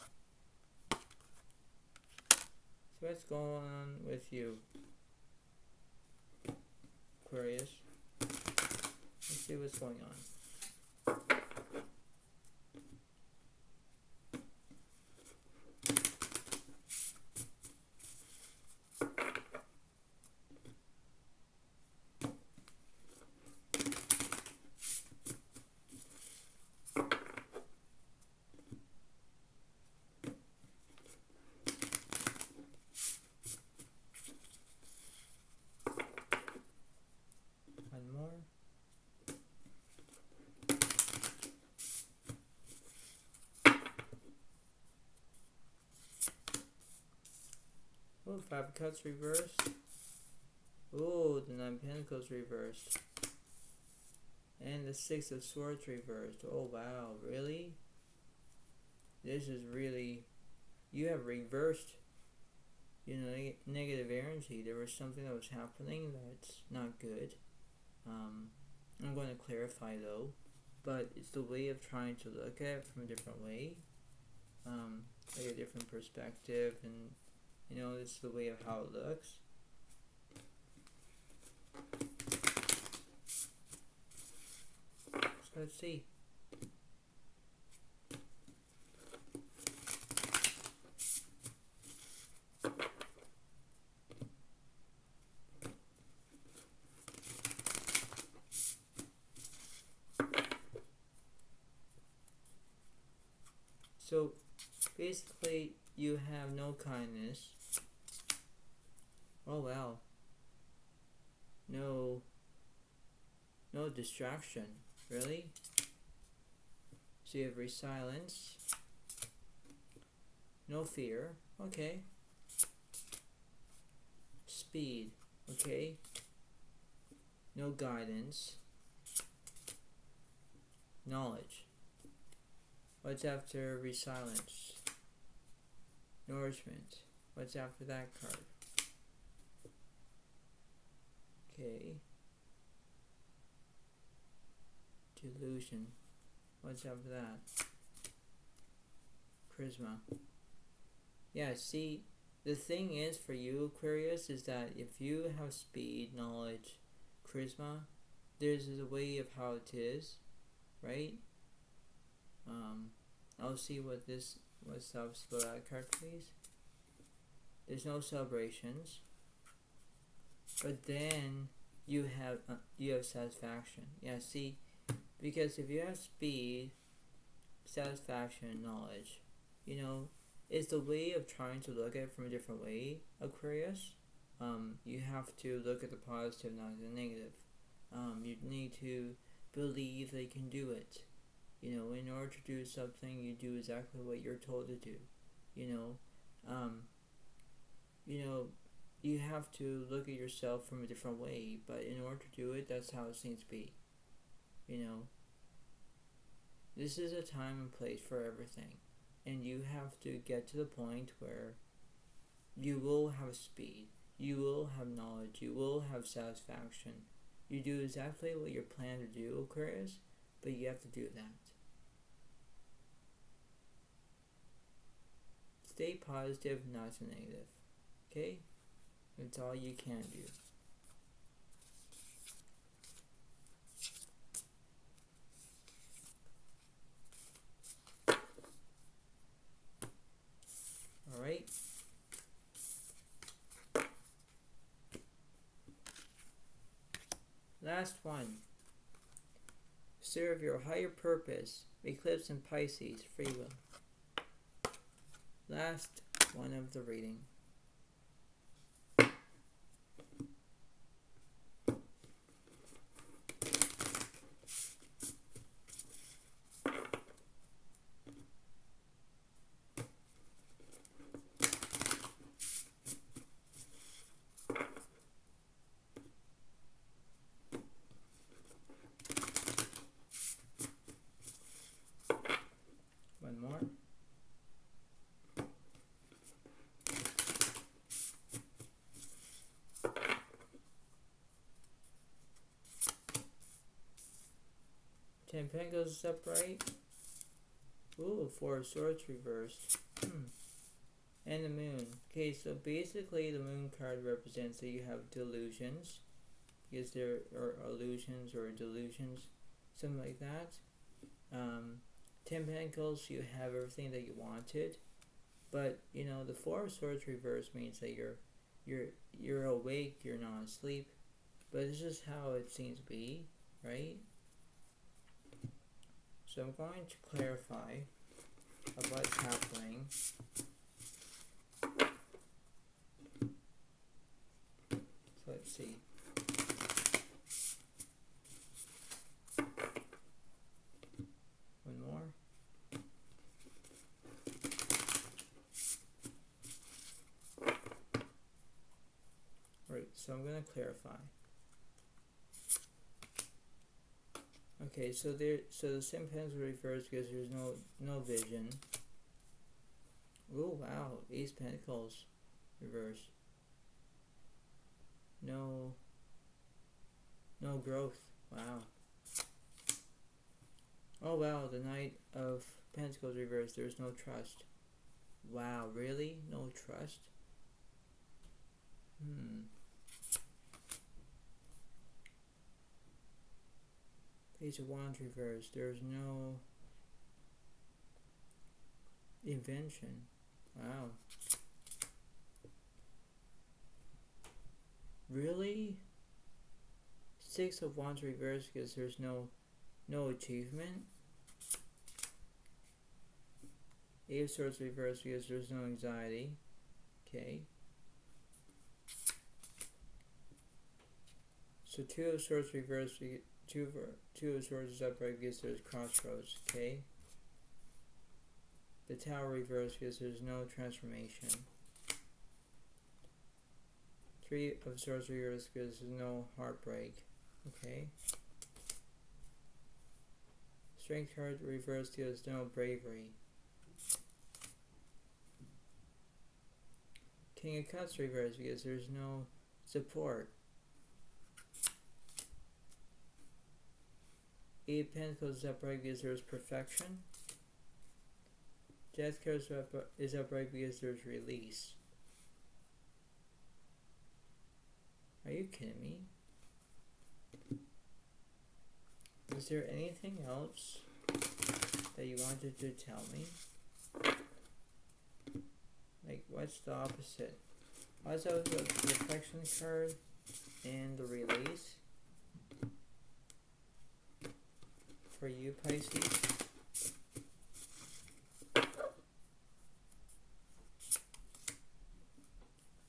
Speaker 1: So what's going on with you, Aquarius? Let's see what's going on. Oh, Five of Cups reversed. Oh, the Nine of Pentacles reversed. And the Six of Swords reversed. Oh, wow. Really? This is really... You have reversed, negative energy. There was something that was happening that's not good. I'm going to clarify, though. But it's the way of trying to look at it from a different way. Like a different perspective, and it's the way of how it looks. So let's see. So basically, you have no kindness. Oh wow. No distraction. Really? So you have resilience. No fear. Okay. Speed. Okay. No guidance. Knowledge. What's after resilience? Nourishment. What's after that card? Okay. Delusion. What's after that? Charisma. Yeah, see, the thing is for you, Aquarius, is that if you have speed, knowledge, charisma, there's a way of how it is, right? I'll see what's up for that card, please. There's no celebrations. But then you have satisfaction. Yeah, see, because if you have speed, satisfaction, and knowledge, it's the way of trying to look at it from a different way, Aquarius. You have to look at the positive, not the negative. You need to believe they can do it. In order to do something, you do exactly what you're told to do. You have to look at yourself from a different way, but in order to do it, that's how it seems to be. This is a time and place for everything, and you have to get to the point where you will have speed, you will have knowledge, you will have satisfaction. You do exactly what you're planned to do, Aquarius, but you have to do that. Stay positive, not so negative. Okay? That's all you can do. Alright? Last one. Serve your higher purpose. Eclipse in Pisces. Free will. Last one of the reading. One more. Ten Pentacles upright. Ooh, Four of Swords reversed. And the Moon. Okay, so basically the Moon card represents that you have delusions. Because there are illusions or delusions. Something like that. 10 Pentacles, you have everything that you wanted. But, the Four of Swords reversed means that you're awake, you're not asleep. But this is how it seems to be, right? So I'm going to clarify what's happening. So let's see. One more. Right, so I'm going to clarify. Okay, so the 10 Pentacles reversed because there's no vision. Oh wow, Ace Pentacles reversed. No growth. Wow. Oh wow, the Knight of Pentacles reversed. There's no trust. Wow, really? No trust? Page of Wands reversed. There's no invention. Wow. Really? Six of Wands reversed because there's no achievement. Eight of Swords reversed because there's no anxiety. Okay. So Two of Swords reversed. Two of Swords is upright because there's crossroads. Okay. The Tower reversed because there's no transformation. Three of Swords reversed because there's no heartbreak. Okay. Strength card reversed because there's no bravery. King of Cups reversed because there's no support. Eight Pentacles is upright because there's perfection. Death card is upright because there's release. Are you kidding me? Is there anything else that you wanted to tell me? Like, what's the opposite? What's the reflection card? and the release for you, Pisces.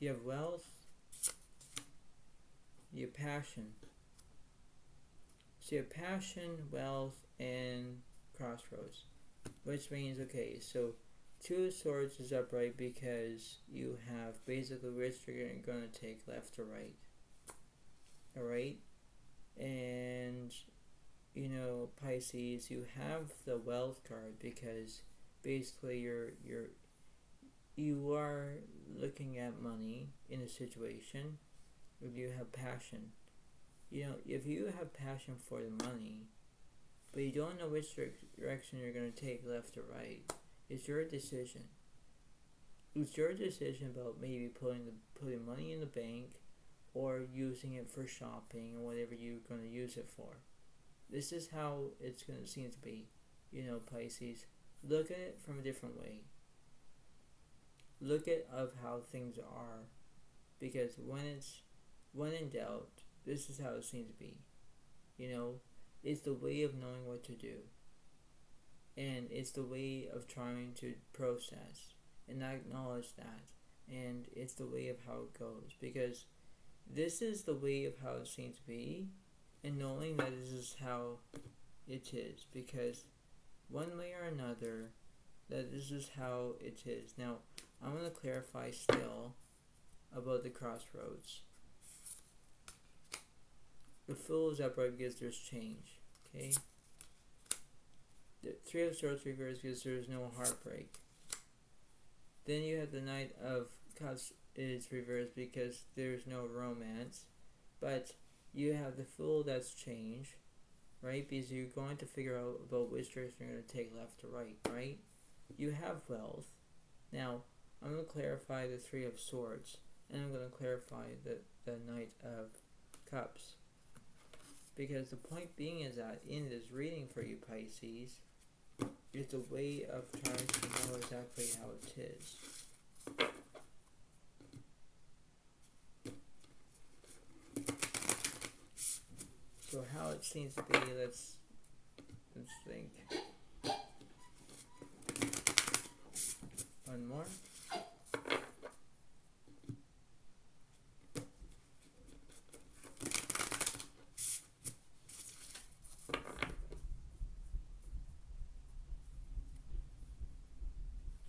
Speaker 1: You have wealth, you have passion. So you have passion, wealth, and crossroads. Which means, okay, so Two of Swords is upright because you have basically which you're going to take, left or right. Alright? And, you know, Pisces, you have the wealth card because basically you are looking at money in a situation. If you have passion, you know, if you have passion for the money, but you don't know which direction you're going to take, left or right, it's your decision. It's your decision about maybe putting money in the bank or using it for shopping or whatever you're going to use it for. This is how it's going to seem to be. You know, Pisces, look at it from a different way. Look at of how things are, because when in doubt, this is how it seems to be. You know, it's the way of knowing what to do, and it's the way of trying to process and acknowledge that, and it's the way of how it goes, because this is the way of how it seems to be, and knowing that this is how it is, because one way or another, that this is how it is. Now, I'm going to clarify still about the crossroads. The Fool is upright because there's change. Okay? The Three of Swords reversed because there's no heartbreak. Then you have the Knight of Cups is reversed because there's no romance. But you have the Fool that's change, right? Because you're going to figure out about which direction you're going to take, left or right, right? You have wealth. Now, I'm going to clarify the Three of Swords, and I'm going to clarify the Knight of Cups. Because the point being is that in this reading for you, Pisces, it's a way of trying to know exactly how it is. So how it seems to be, let's think. One more.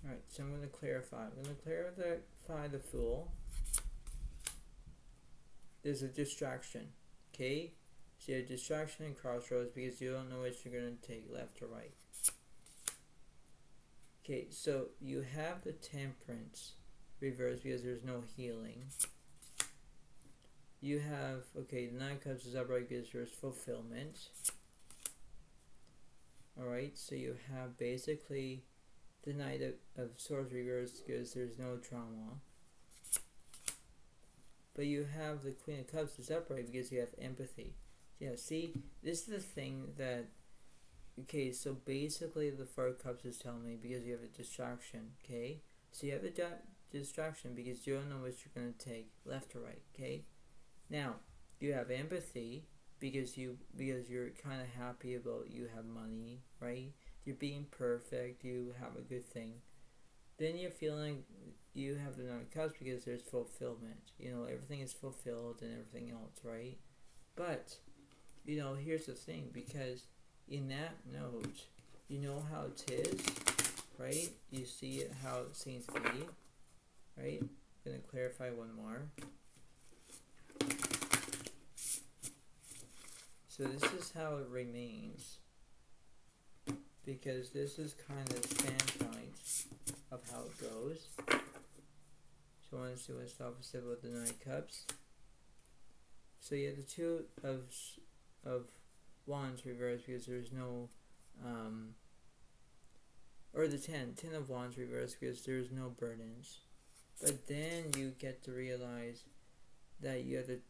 Speaker 1: Alright, so I'm going to clarify. I'm going to clarify the Fool. There's a distraction, okay? So you have distraction and crossroads because you don't know which you're going to take, left or right. Okay, so you have the Temperance reversed because there's no healing. You have, okay, the Nine of Cups is upright because there's fulfillment. Alright, so you have basically the Knight of Swords reversed because there's no trauma. But you have the Queen of Cups is upright because you have empathy. Yeah, see, this is the thing that, okay, so basically the Four of Cups is telling me because you have a distraction, okay? So you have a distraction because you don't know what you're going to take, left or right, okay? Now, you have empathy because you're kind of happy about you have money, right? You're being perfect, you have a good thing. Then you're feeling you have the Nine of Cups because there's fulfillment. You know, everything is fulfilled and everything else, right? But, you know, here's the thing, because in that note, you know how it is, right? You see it how it seems to be, right? I'm going to clarify one more. So this is how it remains, because this is kind of the standpoint of how it goes. So I want to see what's the opposite about the Nine of Cups. So you have the Two of Wands reversed because there's no, or the Ten of Wands reversed because there's no burdens. But then you get to realize that you have the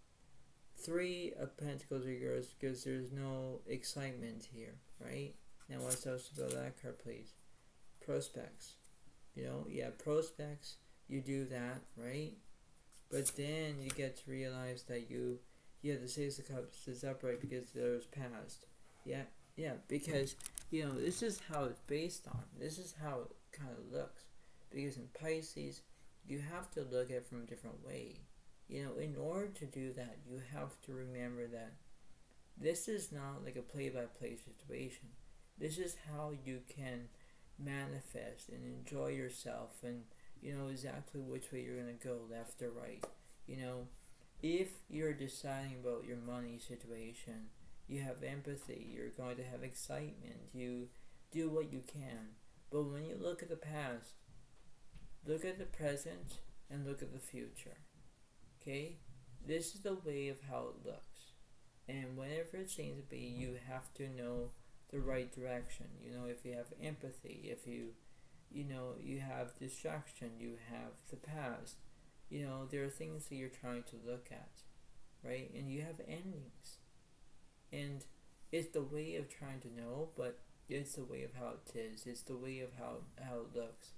Speaker 1: Three of Pentacles reversed because there's no excitement here, right? Now what's else about that card, please? Prospects. You know, yeah, prospects, you do that, right? But then you get to realize that you Yeah, the Six of Cups is upright because there's past. Yeah, yeah, because, this is how it's based on. This is how it kind of looks. Because in Pisces, you have to look at it from a different way. In order to do that, you have to remember that this is not like a play-by-play situation. This is how you can manifest and enjoy yourself and, exactly which way you're going to go, left or right. If you're deciding about your money situation, you have empathy, you're going to have excitement, you do what you can. But when you look at the past, look at the present, and look at the future. Okay? This is the way of how it looks. And whenever it seems to be, you have to know the right direction. If you have empathy, if you have distraction, you have the past. There are things that you're trying to look at, right? And you have endings. And it's the way of trying to know, but it's the way of how it is. It's the way of how it looks.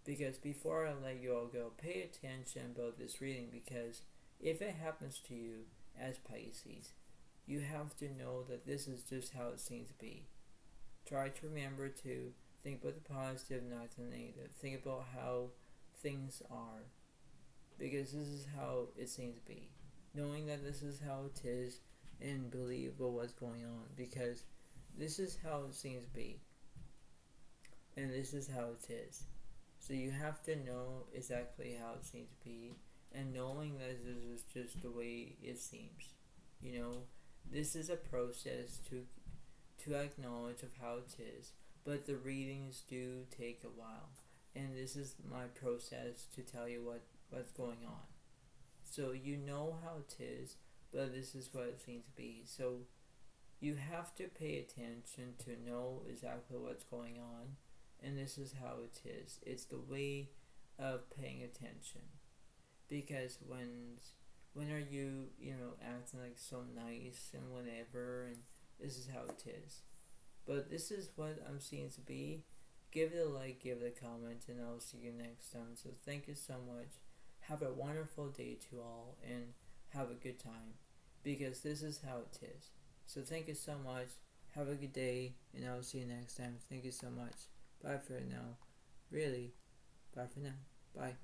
Speaker 1: Because before I let you all go, pay attention about this reading, because if it happens to you as Pisces, you have to know that this is just how it seems to be. Try to remember to think about the positive, not the negative. Think about how things are, because this is how it seems to be. Knowing that this is how it is, and believe about what's going on, because this is how it seems to be, and this is how it is. So you have to know exactly how it seems to be, and knowing that this is just the way it seems. This is a process to acknowledge of how it is, but the readings do take a while, and this is my process to tell you what's going on. So you know how it is, but this is what it seems to be. So you have to pay attention to know exactly what's going on, and this is how it is. It's the way of paying attention. Because when are you, acting like so nice and whatever, and this is how it is. But this is what I'm seeing to be. Give it a like, give it a comment, and I'll see you next time. So thank you so much. Have a wonderful day to all, and have a good time, because this is how it is. So thank you so much. Have a good day, and I'll see you next time. Thank you so much. Bye for now. Really. Bye for now. Bye.